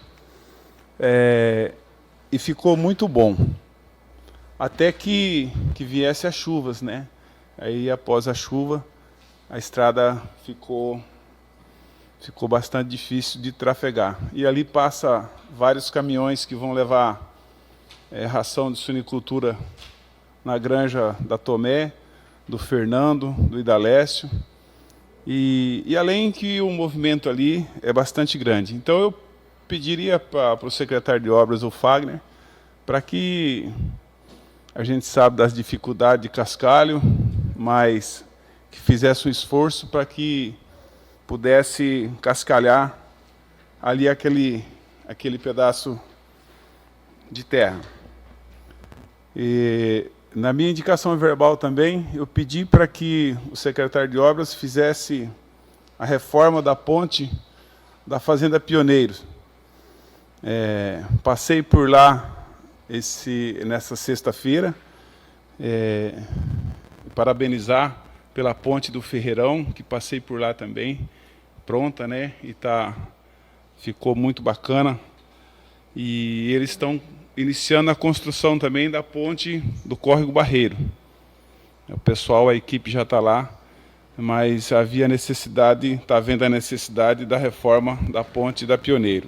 e ficou muito bom, até que viesse as chuvas, né? Aí após a chuva, a estrada ficou bastante difícil de trafegar. E ali passa vários caminhões que vão levar ração de suinicultura na granja da Tomé, do Fernando, do Idalécio. E além que o movimento ali é bastante grande. Então eu pediria para o secretário de Obras, o Fagner, para que a gente sabe das dificuldades de Cascalho, mas que fizesse um esforço para que pudesse cascalhar ali aquele pedaço de terra. E na minha indicação verbal também, eu pedi para que o secretário de Obras fizesse a reforma da ponte da Fazenda Pioneiros. Passei por lá nessa sexta-feira, parabenizar pela ponte do Ferreirão, que passei por lá também, pronta, né? E ficou muito bacana. E eles estão iniciando a construção também da ponte do Córrego Barreiro. O pessoal, a equipe já está lá, mas havia necessidade, está havendo a necessidade da reforma da ponte da Pioneiro.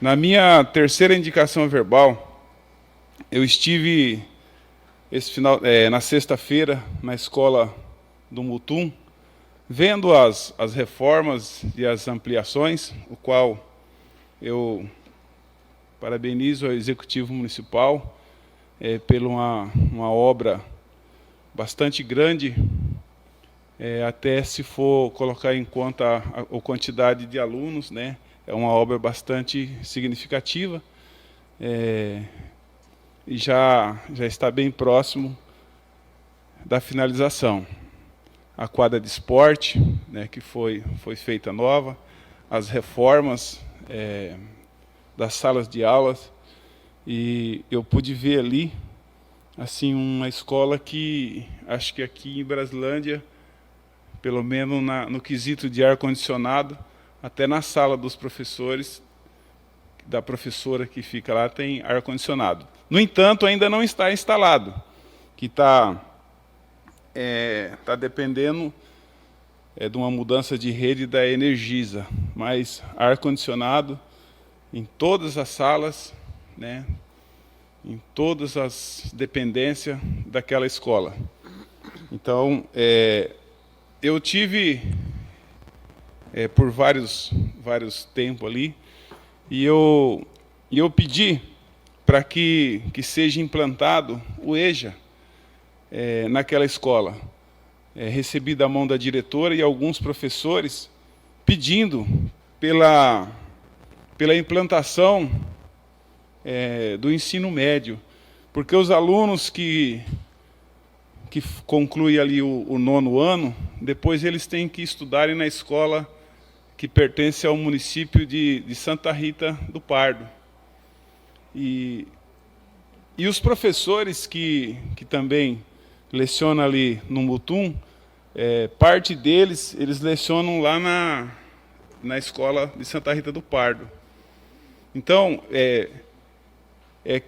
Na minha terceira indicação verbal, eu estive na sexta-feira, na escola do Mutum, vendo as reformas e as ampliações, o qual eu parabenizo ao Executivo Municipal por uma obra bastante grande, até se for colocar em conta a quantidade de alunos, né? É uma obra bastante significativa. E já está bem próximo da finalização. A quadra de esporte, né, que foi feita nova, as reformas das salas de aulas, e eu pude ver ali assim uma escola que acho que aqui em Braslândia, pelo menos no quesito de ar-condicionado, até na sala dos professores, da professora que fica lá, tem ar-condicionado. No entanto, ainda não está instalado, que está dependendo de uma mudança de rede da Energisa, mas ar-condicionado em todas as salas, né, em todas as dependências daquela escola. Então, eu tive por vários tempos ali, e eu pedi para que seja implantado o EJA naquela escola. Recebi da mão da diretora e alguns professores pedindo pela implantação do ensino médio, porque os alunos que concluem ali o nono ano, depois eles têm que estudarem na escola que pertence ao município de Santa Rita do Pardo. E os professores que também lecionam ali no Mutum, parte deles, eles lecionam lá na escola de Santa Rita do Pardo. Então,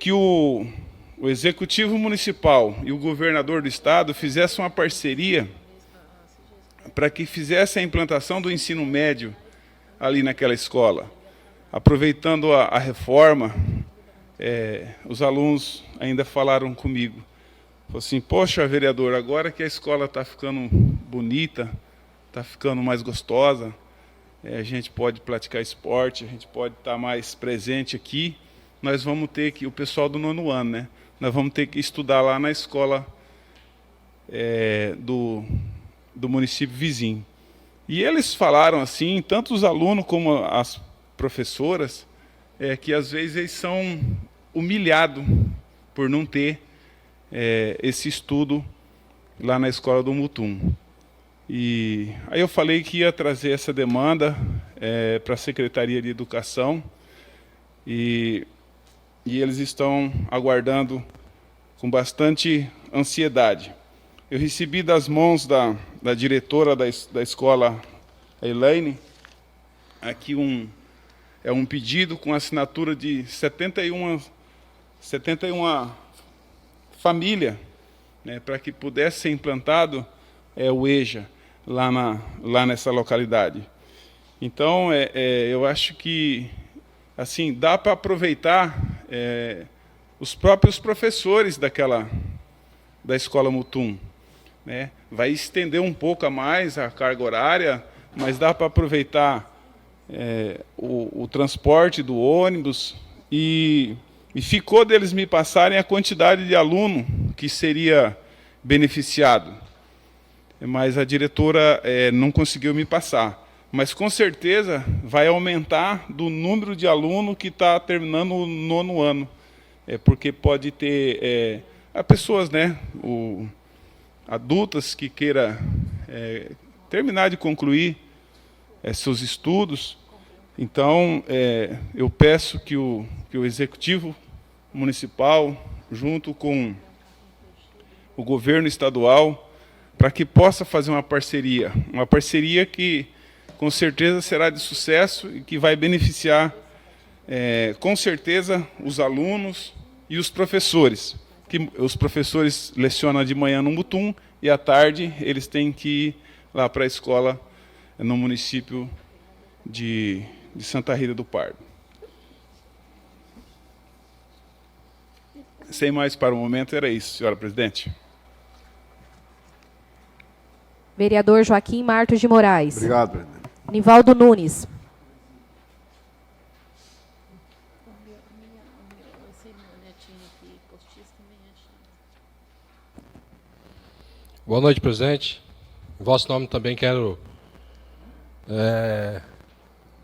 que o Executivo Municipal e o governador do Estado fizessem uma parceria para que fizesse a implantação do ensino médio ali naquela escola. Aproveitando a reforma, os alunos ainda falaram comigo. Falaram assim, poxa, vereador, agora que a escola está ficando bonita, está ficando mais gostosa, a gente pode praticar esporte, a gente pode estar mais presente aqui. Nós vamos ter que, o pessoal do 9º ano, né? Nós vamos ter que estudar lá na escola do município vizinho. E eles falaram assim, tanto os alunos como as professoras, que às vezes eles são humilhados por não ter esse estudo lá na escola do Mutum. E aí eu falei que ia trazer essa demanda para a Secretaria de Educação e eles estão aguardando com bastante ansiedade. Eu recebi das mãos da diretora da escola, a Elaine, aqui um pedido com assinatura de 71 famílias, né, para que pudesse ser implantado o EJA lá nessa localidade. Então, eu acho que assim dá para aproveitar os próprios professores da escola Mutum, né? Vai estender um pouco a mais a carga horária, mas dá para aproveitar o transporte do ônibus e ficou deles me passarem a quantidade de aluno que seria beneficiado. Mas a diretora não conseguiu me passar. Mas com certeza vai aumentar do número de aluno que está terminando o 9º ano. Porque pode ter pessoas, né, adultas que queira terminar de concluir seus estudos. Então, eu peço que o Executivo Municipal, junto com o governo estadual, para que possa fazer uma parceria que com certeza será de sucesso e que vai beneficiar com certeza os alunos e os professores, que os professores lecionam de manhã no Mutum e à tarde eles têm que ir lá para a escola no município de Santa Rita do Pardo. Sem mais para o momento, era isso, senhora presidente. Vereador Joaquim Martos de Moraes. Obrigado, presidente. Nivaldo Nunes. Boa noite, presidente. Em vosso nome também quero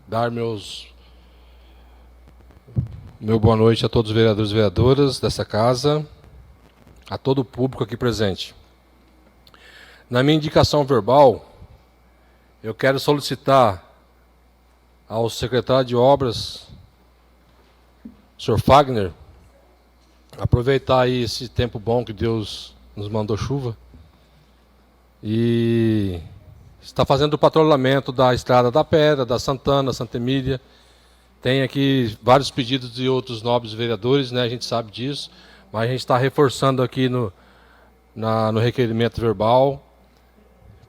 dar meu boa noite a todos os vereadores e vereadoras dessa casa, a todo o público aqui presente. Na minha indicação verbal, eu quero solicitar ao secretário de Obras, Sr. Fagner, aproveitar aí esse tempo bom que Deus nos mandou chuva, e está fazendo o patrulhamento da Estrada da Pedra, da Santana, Santa Emília. Tem aqui vários pedidos de outros nobres vereadores, né? A gente sabe disso, mas a gente está reforçando aqui no requerimento verbal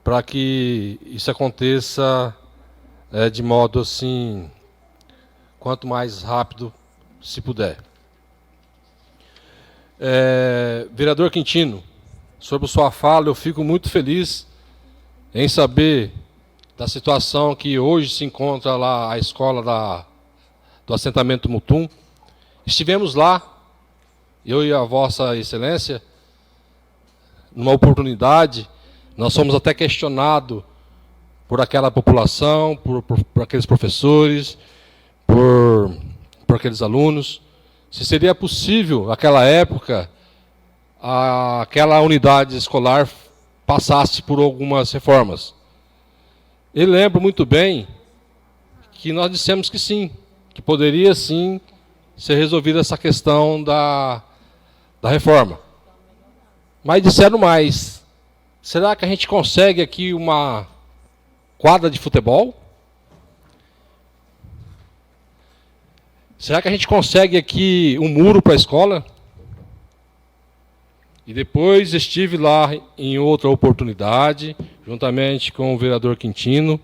para que isso aconteça de modo assim, quanto mais rápido se puder. Vereador Quintino, sobre sua fala, eu fico muito feliz em saber da situação que hoje se encontra lá a escola do assentamento Mutum. Estivemos lá, eu e a Vossa Excelência, numa oportunidade. Nós fomos até questionados por aquela população, por aqueles professores, por aqueles alunos, se seria possível, naquela época, aquela unidade escolar passasse por algumas reformas. Eu lembro muito bem que nós dissemos que sim, que poderia sim ser resolvida essa questão da reforma. Mas disseram mais. Será que a gente consegue aqui uma quadra de futebol? Será que a gente consegue aqui um muro para a escola? E depois estive lá em outra oportunidade, juntamente com o vereador Quintino,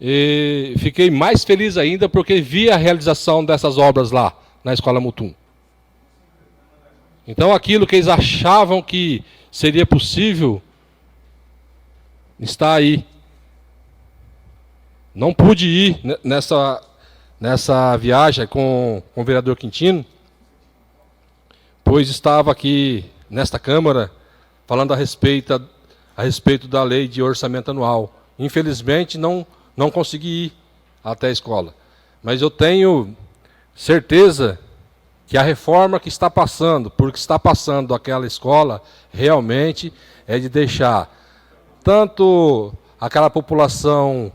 e fiquei mais feliz ainda porque vi a realização dessas obras lá, na Escola Mutum. Então aquilo que eles achavam que seria possível, está aí, Não pude ir nessa viagem com o vereador Quintino, pois estava aqui nesta Câmara falando a respeito da lei de orçamento anual. Infelizmente, não consegui ir até a escola. Mas eu tenho certeza que a reforma que está passando, porque está passando aquela escola, realmente é de deixar tanto aquela população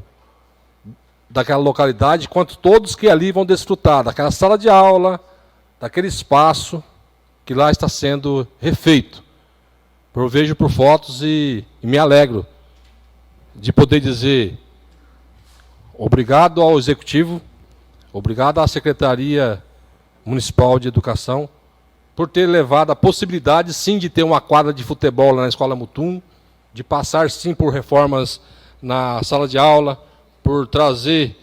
daquela localidade, quanto todos que ali vão desfrutar daquela sala de aula, daquele espaço que lá está sendo refeito. Eu vejo por fotos e me alegro de poder dizer obrigado ao Executivo, obrigado à Secretaria Municipal de Educação, por ter levado a possibilidade, sim, de ter uma quadra de futebol lá na Escola Mutum, de passar, sim, por reformas na sala de aula, por trazer,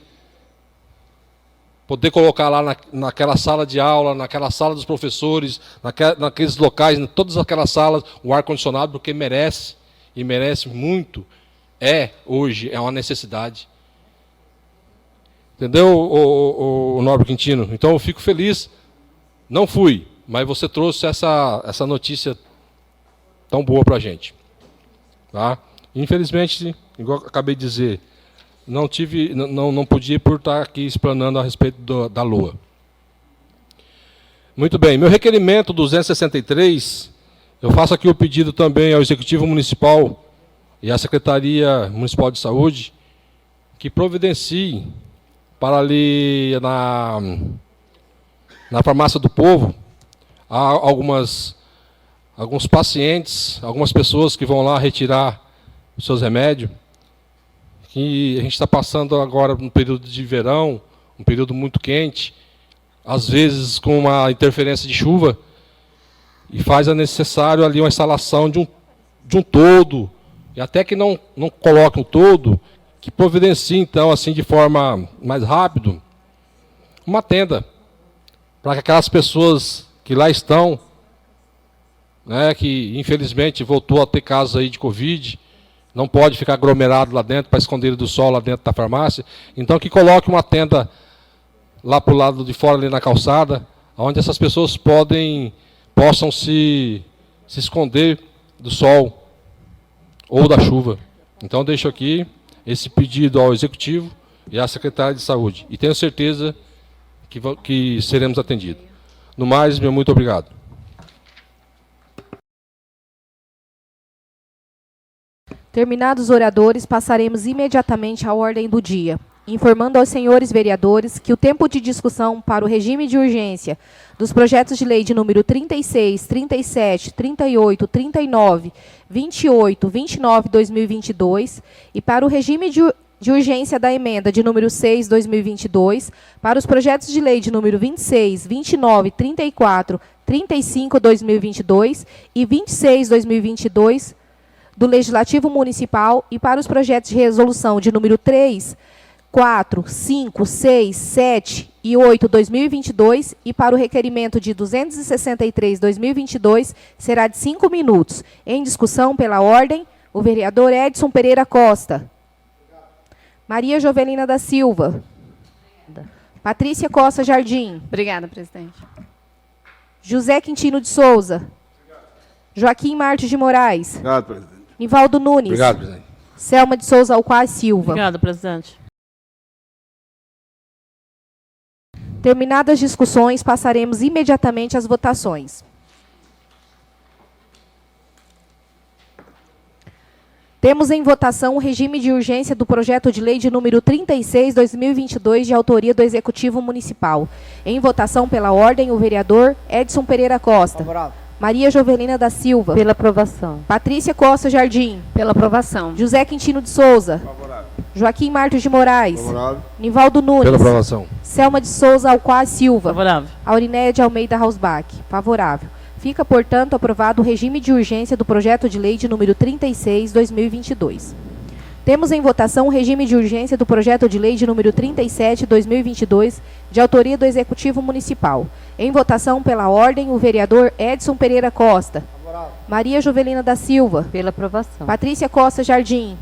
poder colocar lá naquela sala de aula, naquela sala dos professores, naqueles locais, em todas aquelas salas, o ar-condicionado, porque merece, e merece muito, hoje, é uma necessidade. Entendeu, o Nobre Quintino? Então eu fico feliz, não fui, mas você trouxe essa notícia tão boa para a gente. Tá? Infelizmente, igual eu acabei de dizer, não podia por estar aqui explanando a respeito da LOA. Muito bem, meu requerimento 263, eu faço aqui o pedido também ao Executivo Municipal e à Secretaria Municipal de Saúde que providenciem para ali na Farmácia do Povo, há alguns pacientes, algumas pessoas que vão lá retirar os seus remédios, que a gente está passando agora um período de verão, um período muito quente, às vezes com uma interferência de chuva, e faz necessário ali uma instalação de um todo, e até que não coloque um todo, que providencie, então, assim, de forma mais rápida, uma tenda, para que aquelas pessoas que lá estão, né, que infelizmente voltou a ter casos aí de Covid, não pode ficar aglomerado lá dentro para esconder do sol lá dentro da farmácia, então que coloque uma tenda lá para o lado de fora, ali na calçada, onde essas pessoas possam se esconder do sol ou da chuva. Então deixo aqui esse pedido ao Executivo e à Secretaria de Saúde, e tenho certeza que seremos atendidos. No mais, meu muito obrigado. Terminados os oradores, passaremos imediatamente à ordem do dia, informando aos senhores vereadores que o tempo de discussão para o regime de urgência dos projetos de lei de número 36, 37, 38, 39, 28, 29, 2022 e para o regime de urgência da emenda de número 6, 2022, para os projetos de lei de número 26, 29, 34, 35, 2022 e 26, 2022, do Legislativo Municipal e para os projetos de resolução de número 3, 4, 5, 6, 7 e 8, 2022 e para o requerimento de 263, 2022, será de 5 minutos. Em discussão pela ordem, o vereador Edson Pereira Costa. Maria Jovelina da Silva. Patrícia Costa Jardim. Obrigada, presidente. José Quintino de Souza. Joaquim Martins de Moraes. Obrigado, presidente. Nivaldo Nunes. Obrigado, presidente. Selma de Souza Alquaz Silva. Obrigada, presidente. Terminadas as discussões, passaremos imediatamente às votações. Temos em votação o regime de urgência do projeto de lei de número 36, 2022, de autoria do Executivo Municipal. Em votação pela ordem, o vereador Edson Pereira Costa. Favorável. Maria Jovelina da Silva. Pela aprovação. Patrícia Costa Jardim. Pela aprovação. José Quintino de Souza. Favorável. Joaquim Martins de Moraes. Favorável. Nivaldo Nunes. Pela aprovação. Selma de Souza Alquaz Silva. Favorável. Aurinéia de Almeida Hausbach. Favorável. Fica, portanto, aprovado o regime de urgência do projeto de lei de número 36, 2022. Temos em votação o regime de urgência do projeto de lei de número 37, 2022, de autoria do Executivo Municipal. Em votação pela ordem, o vereador Edson Pereira Costa. Favorável. Maria Jovelina da Silva. Pela aprovação. Patrícia Costa Jardim.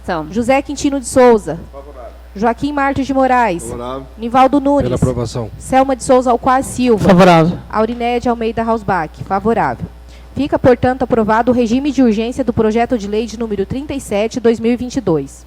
São. José Quintino de Souza. Favorável. Joaquim Martins de Moraes. Favorável. Nivaldo Nunes. Pela aprovação. Selma de Souza Alquaz Silva. Favorável. Aurinédia Almeida Hausbach. Favorável. Fica, portanto, aprovado o regime de urgência do projeto de lei de número 37/2022.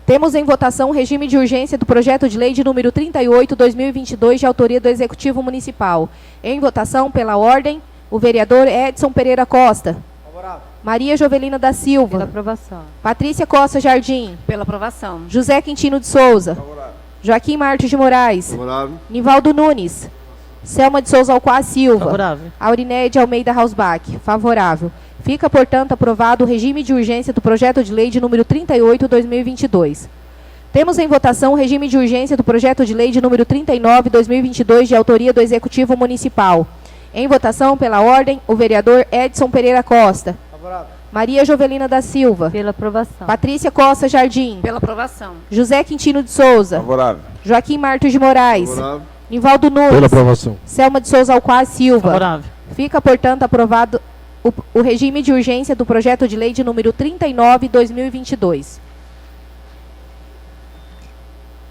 Temos em votação o regime de urgência do projeto de lei de número 38/2022, de autoria do Executivo Municipal. Em votação, pela ordem, o vereador Edson Pereira Costa. Favorável. Maria Jovelina da Pela Silva. aprovação. Patrícia Costa Jardim. Pela aprovação. José Quintino de Souza. Favorável. Joaquim Martins de Moraes. Favorável. Nivaldo Nunes. Selma de Souza Alquaz Silva. Favorável. Aurinédia Almeida Hausbach. Favorável. Fica, portanto, aprovado o regime de urgência do projeto de lei de número 38/2022. Temos em votação o regime de urgência do projeto de lei de número 39/2022, de autoria do Executivo Municipal. Em votação, pela ordem, o vereador Edson Pereira Costa. Favorável. Maria Jovelina da Silva. Pela aprovação. Patrícia Costa Jardim. Pela aprovação. José Quintino de Souza. Favorável. Joaquim Martins de Moraes. Favorável. Nivaldo Pela Nunes. aprovação. Selma de Souza Alquaz Silva. Favorável. Fica, portanto, aprovado o regime de urgência do projeto de lei de número 39/2022.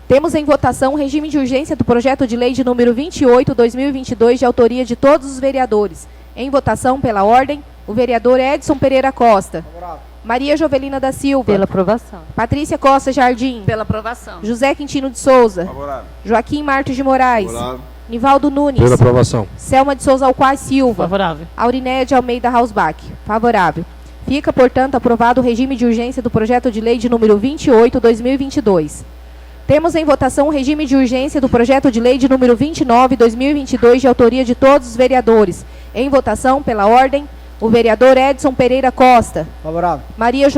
Temos em votação o regime de urgência do projeto de lei de número 28/2022, de autoria de todos os vereadores. Em votação, pela ordem, o vereador Edson Pereira Costa. Favorável. Maria Jovelina da Silva. Pela aprovação. Patrícia Costa Jardim. Pela aprovação. José Quintino de Souza. Favorável. Joaquim Martins de Moraes. Favorável. Nivaldo Nunes. Pela aprovação. Selma de Souza Alquaz Silva. Favorável. Aurinédia Almeida Hausbach. Favorável. Fica, portanto, aprovado o regime de urgência do projeto de lei de número 28/2022. Temos em votação o regime de urgência do projeto de lei de número 29/2022, de autoria de todos os vereadores. Em votação, pela ordem, o vereador Edson Pereira Costa. Favorável. Maria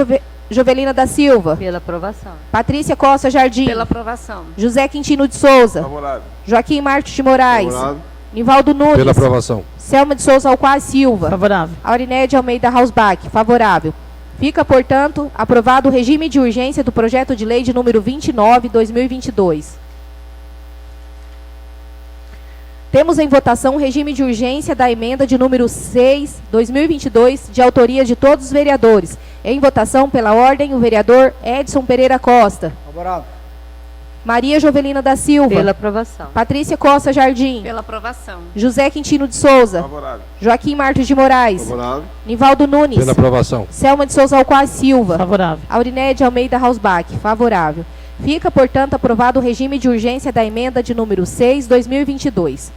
Jovelina da Silva. Pela aprovação. Patrícia Costa Jardim. Pela aprovação. José Quintino de Souza. Favorável. Joaquim Martins de Moraes. Favorável. Nivaldo Nunes. Pela aprovação. Selma de Souza Alquaz Silva. Favorável. Aurinédia Almeida Hausbach. Favorável. Fica, portanto, aprovado o regime de urgência do projeto de lei de número 29/2022. Temos em votação o regime de urgência da emenda de número 6/2022, de autoria de todos os vereadores. Em votação, pela ordem, o vereador Edson Pereira Costa. Favorável. Maria Jovelina da Silva. Pela aprovação. Patrícia Costa Jardim. Pela aprovação. José Quintino de Souza. Favorável. Joaquim Martins de Moraes. Favorável. Nivaldo Nunes. Pela aprovação. Selma de Souza Alquaz Silva. Favorável. Aurinédia Almeida Hausbach. Favorável. Fica, portanto, aprovado o regime de urgência da emenda de número 6/2022.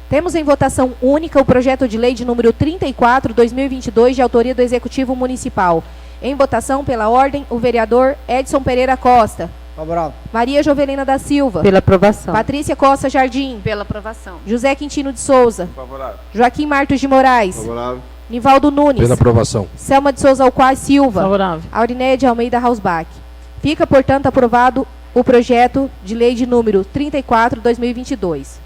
Temos em votação única o projeto de lei de número 34/2022, de autoria do Executivo Municipal. Em votação, pela ordem, o vereador Edson Pereira Costa. Favorável. Maria Jovelina da Silva. Pela aprovação. Patrícia Costa Jardim. Pela aprovação. José Quintino de Souza. Favorável. Joaquim Martins de Moraes. Favorável. Nivaldo Nunes. Pela aprovação. Selma de Souza Alquaz Silva. Favorável. Aurinédia Almeida Hausbach. Fica, portanto, aprovado o projeto de lei de número 34/2022.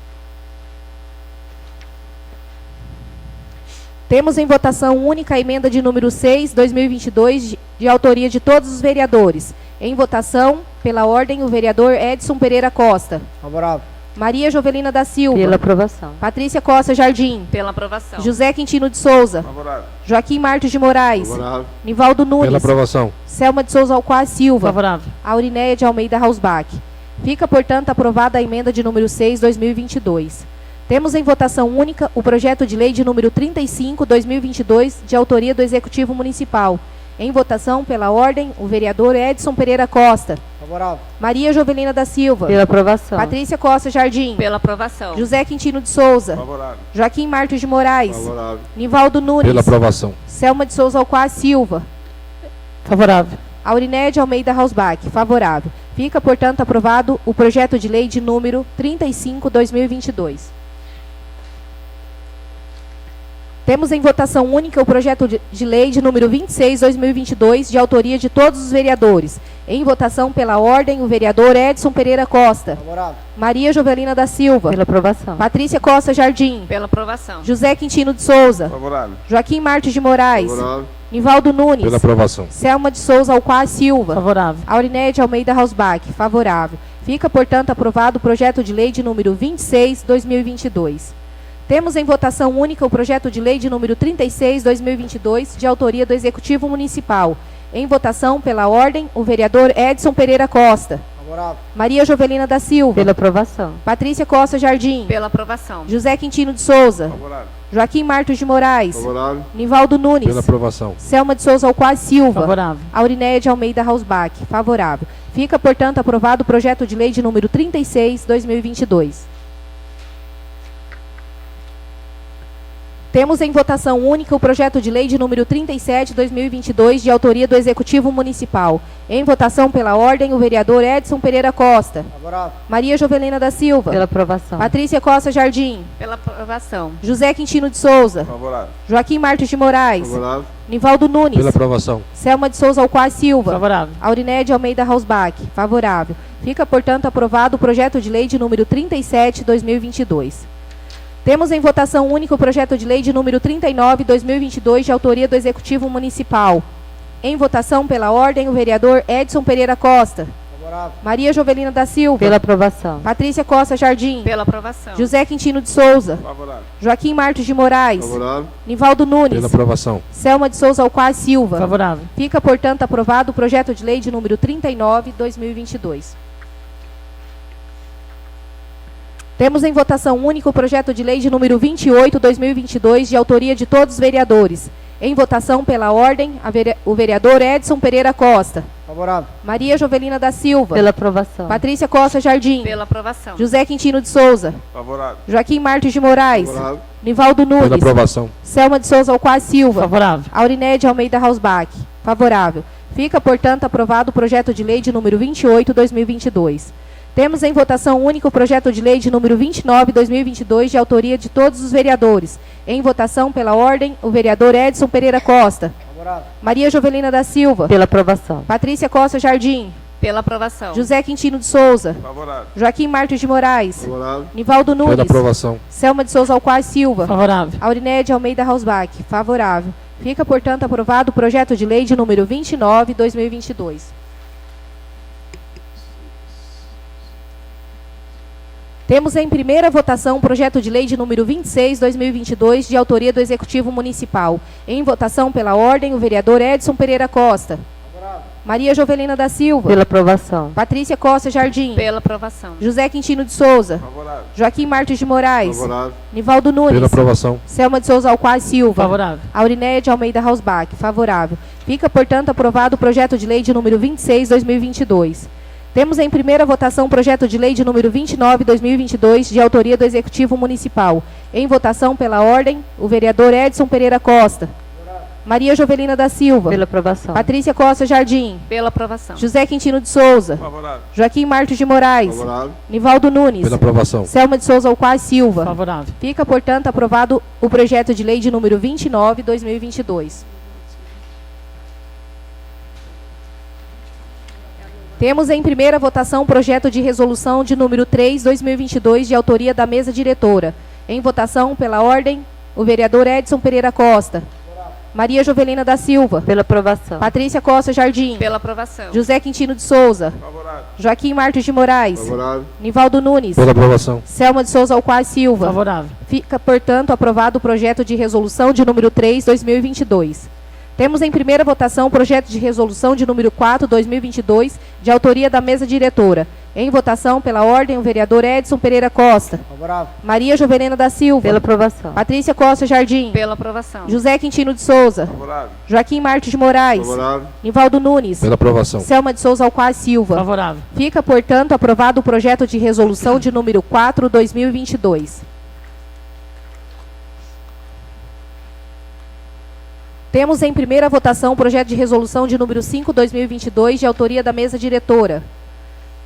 Temos em votação única a emenda de número 6/2022, de autoria de todos os vereadores. Em votação, pela ordem, o vereador Edson Pereira Costa. Favorável. Maria Jovelina da Silva. Pela aprovação. Patrícia Costa Jardim. Pela aprovação. José Quintino de Souza. Favorável. Joaquim Martins de Moraes. Favorável. Nivaldo Nunes. Pela aprovação. Selma de Souza Alquaz Silva. Favorável. Aurinéia de Almeida Hausbach. Fica, portanto, aprovada a emenda de número 6/2022. Temos em votação única o projeto de lei de número 35/2022, de autoria do Executivo Municipal. Em votação, pela ordem, o vereador Edson Pereira Costa. Favorável. Maria Jovelina da Silva. Pela aprovação. Patrícia Costa Jardim. Pela aprovação. José Quintino de Souza. Favorável. Joaquim Martins de Moraes. Favorável. Nivaldo Nunes. Pela aprovação. Selma de Souza Alquaz Silva. Favorável. Aurinédia Almeida Hausbach. Favorável. Fica, portanto, aprovado o projeto de lei de número 35/2022. Temos em votação única o projeto de lei de número 26/2022, de autoria de todos os vereadores. Em votação, pela ordem, o vereador Edson Pereira Costa. Favorável. Maria Jovelina da Silva. Pela aprovação. Patrícia Costa Jardim. Pela aprovação. José Quintino de Souza. Favorável. Joaquim Martins de Moraes. Favorável. Nivaldo Nunes. Pela aprovação. Selma de Souza Alquaz Silva. Favorável. Aurinédia Almeida Hausbach. Favorável. Fica, portanto, aprovado o projeto de lei de número 26/2022. Temos em votação única o projeto de lei de número 36/2022, de autoria do Executivo Municipal. Em votação, pela ordem, o vereador Edson Pereira Costa. Favorável. Maria Jovelina da Silva. Pela aprovação. Patrícia Costa Jardim. Pela aprovação. José Quintino de Souza. Favorável. Joaquim Martos de Moraes. Favorável. Nivaldo Nunes. Pela aprovação. Selma de Souza Alquaz Silva. Favorável. Aurinéia Almeida Hausbach. Favorável. Fica, portanto, aprovado o projeto de lei de número 36/2022. Temos em votação única o projeto de lei de número 37/2022, de autoria do Executivo Municipal. Em votação pela ordem, o vereador Edson Pereira Costa. Favorável. Maria Jovelina da Silva. Pela aprovação. Patrícia Costa Jardim. Pela aprovação. José Quintino de Souza. Favorável. Joaquim Martos de Moraes. Favorável. Nivaldo Nunes. Pela aprovação. Selma de Souza Alquaz Silva. Favorável. Aurinéia de Almeida Hausbach. Favorável. Fica, portanto, aprovado o projeto de lei de número 37/2022. Temos em votação única o projeto de lei de número 39/2022, de autoria do Executivo Municipal. Em votação pela ordem, o vereador Edson Pereira Costa. Favorável. Maria Jovelina da Silva. Pela aprovação. Patrícia Costa Jardim. Pela aprovação. José Quintino de Souza. Favorável. Joaquim Martos de Moraes. Favorável. Nivaldo Nunes. Pela aprovação. Selma de Souza Alquaz Silva. Favorável. Fica, portanto, aprovado o projeto de lei de número 39/2022. Temos em votação única o projeto de lei de número 28/2022, de autoria de todos os vereadores. Em votação pela ordem, o vereador Edson Pereira Costa. Favorável. Maria Jovelina da Silva. Pela aprovação. Patrícia Costa Jardim. Pela aprovação. José Quintino de Souza. Favorável. Joaquim Martos de Moraes. Favorável. Nivaldo Nunes. Pela aprovação. Selma de Souza Alquaz Silva. Favorável. Aurinéia de Almeida Hausbach. Favorável. Fica, portanto, aprovado o projeto de lei de número 28/2022. Temos em votação única o projeto de lei de número 29/2022, de autoria de todos os vereadores. Em votação pela ordem, o vereador Edson Pereira Costa. Favorável. Maria Jovelina da Silva. Pela aprovação. Patrícia Costa Jardim. Pela aprovação. José Quintino de Souza. Favorável. Joaquim Martos de Moraes. Favorável. Nivaldo Nunes. Pela aprovação. Selma de Souza Alquaz Silva. Favorável. Aurinéia de Almeida Hausbach. Favorável. Fica, portanto, aprovado o projeto de lei de número 29/2022. Temos em primeira votação o projeto de lei de número 26/2022, de autoria do Executivo Municipal. Em votação pela ordem, o vereador Edson Pereira Costa. Favorável. Maria Jovelina da Silva. Pela aprovação. Patrícia Costa Jardim. Pela aprovação. José Quintino de Souza. Favorável. Joaquim Martos de Moraes. Favorável. Nivaldo Nunes. Pela aprovação. Selma de Souza Alquaz Silva. Favorável. Aurinéia de Almeida Hausbach. Favorável. Fica, portanto, aprovado o projeto de lei de número 26/2022. Temos em primeira votação o projeto de lei de número 29/2022, de autoria do Executivo Municipal. Em votação pela ordem, o vereador Edson Pereira Costa. Maria Jovelina da Silva. Pela aprovação. Patrícia Costa Jardim. Pela aprovação. José Quintino de Souza. Favorável. Joaquim Martos de Moraes. Favorável. Nivaldo Nunes. Pela aprovação. Selma de Souza Alquaz Silva. Favorável. Fica, portanto, aprovado o projeto de lei de número 29/2022. Temos em primeira votação o projeto de resolução de número 3/2022, de autoria da mesa diretora. Em votação, pela ordem, o vereador Edson Pereira Costa. Maria Jovelina da Silva. Pela aprovação. Patrícia Costa Jardim. Pela aprovação. José Quintino de Souza. Favorável. Joaquim Martos de Moraes. Favorável. Nivaldo Nunes. Pela aprovação. Selma de Souza Alquaz Silva. Favorável. Fica, portanto, aprovado o projeto de resolução de número 3/2022. Temos em primeira votação o projeto de resolução de número 4/2022, de autoria da mesa diretora. Em votação, pela ordem, o vereador Edson Pereira Costa. Favorável. Maria Jovelina da Silva. Pela aprovação. Patrícia Costa Jardim. Pela aprovação. José Quintino de Souza. Favorável. Joaquim Martos de Moraes. Favorável. Nivaldo Nunes. Pela aprovação. Selma de Souza Alquaz Silva. Favorável. Fica, portanto, aprovado o projeto de resolução de número 4/2022. Temos em primeira votação o projeto de resolução de número 5/2022, de autoria da mesa diretora.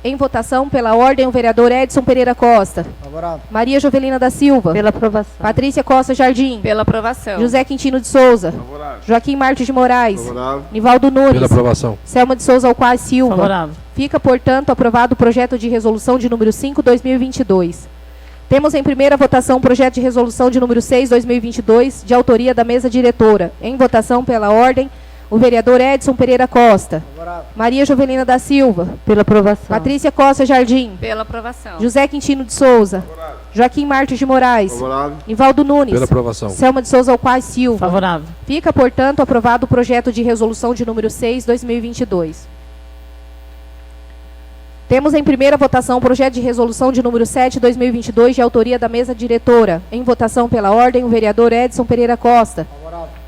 Em votação, pela ordem, o vereador Edson Pereira Costa. Favorável. Maria Jovelina da Silva. Pela aprovação. Patrícia Costa Jardim. Pela aprovação. José Quintino de Souza. Favorável. Joaquim Martos de Moraes. Favorável. Nivaldo Nunes. Pela aprovação. Selma de Souza Alquaz Silva. Favorável. Fica, portanto, aprovado o projeto de resolução de número 5/2022. Temos em primeira votação o projeto de resolução de número 6/2022, de autoria da mesa diretora. Em votação, pela ordem, o vereador Edson Pereira Costa. Favorável. Maria Jovelina da Silva. Pela aprovação. Patrícia Costa Jardim. Pela aprovação. José Quintino de Souza. Favorável. Joaquim Martins de Moraes. Favorável. Nivaldo Nunes. Pela aprovação. Selma de Souza Alquaz Silva. Favorável. Fica, portanto, aprovado o projeto de resolução de número 6, 2022. Temos em primeira votação o projeto de resolução de número 7, 2022, de autoria da mesa diretora. Em votação pela ordem, o vereador Edson Pereira Costa.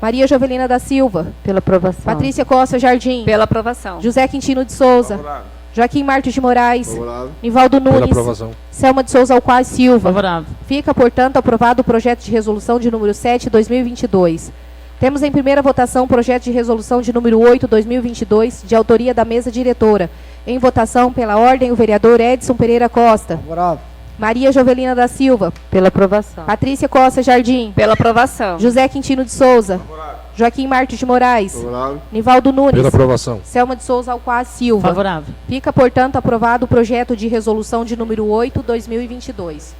Maria Jovelina da Silva. Pela aprovação. Patrícia Costa Jardim. Pela aprovação. José Quintino de Souza. Favorável. Joaquim Martins de Moraes. Favorável. Nivaldo Pela Nunes. aprovação. Selma de Souza Alquaz Silva. Favorável. Fica, portanto, aprovado o projeto de resolução de número 7, 2022. Temos em primeira votação o projeto de resolução de número 8, 2022, de autoria da mesa diretora. Em votação pela ordem, o vereador Edson Pereira Costa. Favorável. Maria Jovelina da Silva. Pela aprovação. Patrícia Costa Jardim. Pela aprovação. José Quintino de Souza. Joaquim Martins de Moraes. Favorável. Nivaldo Nunes. Pela aprovação. Selma de Souza Alquaz Silva. Favorável. Fica, portanto, aprovado o projeto de resolução de número 8, 2022.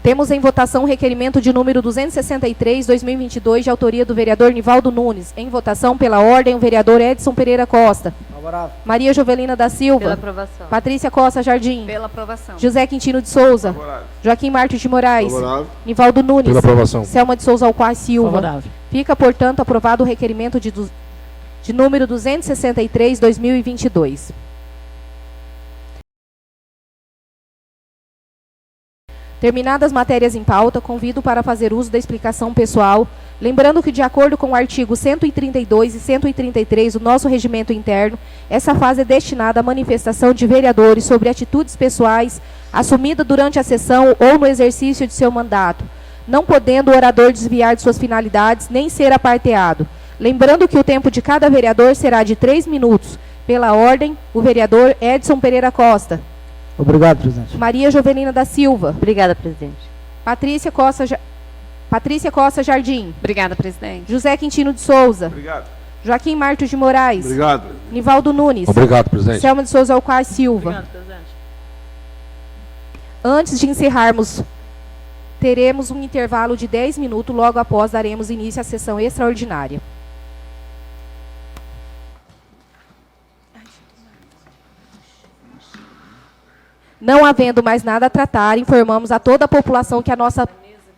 Temos em votação o requerimento de número 263, 2022, de autoria do vereador Nivaldo Nunes. Em votação pela ordem, o vereador Edson Pereira Costa. Favorável. Maria Jovelina da Pela Silva. aprovação. Patrícia Costa Jardim. Pela aprovação. José Quintino de Souza. Favorável. Joaquim Martins de Moraes. Favorável. Nivaldo Nunes. Pela aprovação. Selma de Souza Alquaz Silva. Favorável. Fica, portanto, aprovado o requerimento de número 263, 2022. Terminadas as matérias em pauta, convido para fazer uso da explicação pessoal, lembrando que, de acordo com o artigo 132 e 133 do nosso regimento interno, essa fase é destinada à manifestação de vereadores sobre atitudes pessoais assumidas durante a sessão ou no exercício de seu mandato, não podendo o orador desviar de suas finalidades nem ser aparteado. Lembrando que o tempo de cada vereador será de 3 minutos. Pela ordem, o vereador Edson Pereira Costa. Obrigado, presidente. Maria Jovelina da Silva. Obrigada, presidente. Patrícia Costa Jardim. Obrigada, presidente. José Quintino de Souza. Obrigado. Joaquim Martins de Moraes. Obrigado. Nivaldo Nunes. Obrigado, presidente. Selma de Souza Alquaz Silva. Obrigado, presidente. Antes de encerrarmos, teremos um intervalo de 10 minutos. Logo após, daremos início à sessão extraordinária. Não havendo mais nada a tratar, informamos a toda a população que a nossa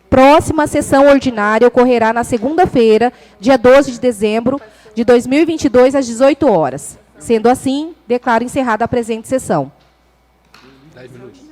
próxima sessão ordinária ocorrerá na segunda-feira, dia 12 de dezembro de 2022, às 18 horas. Sendo assim, declaro encerrada a presente sessão. 10 minutos.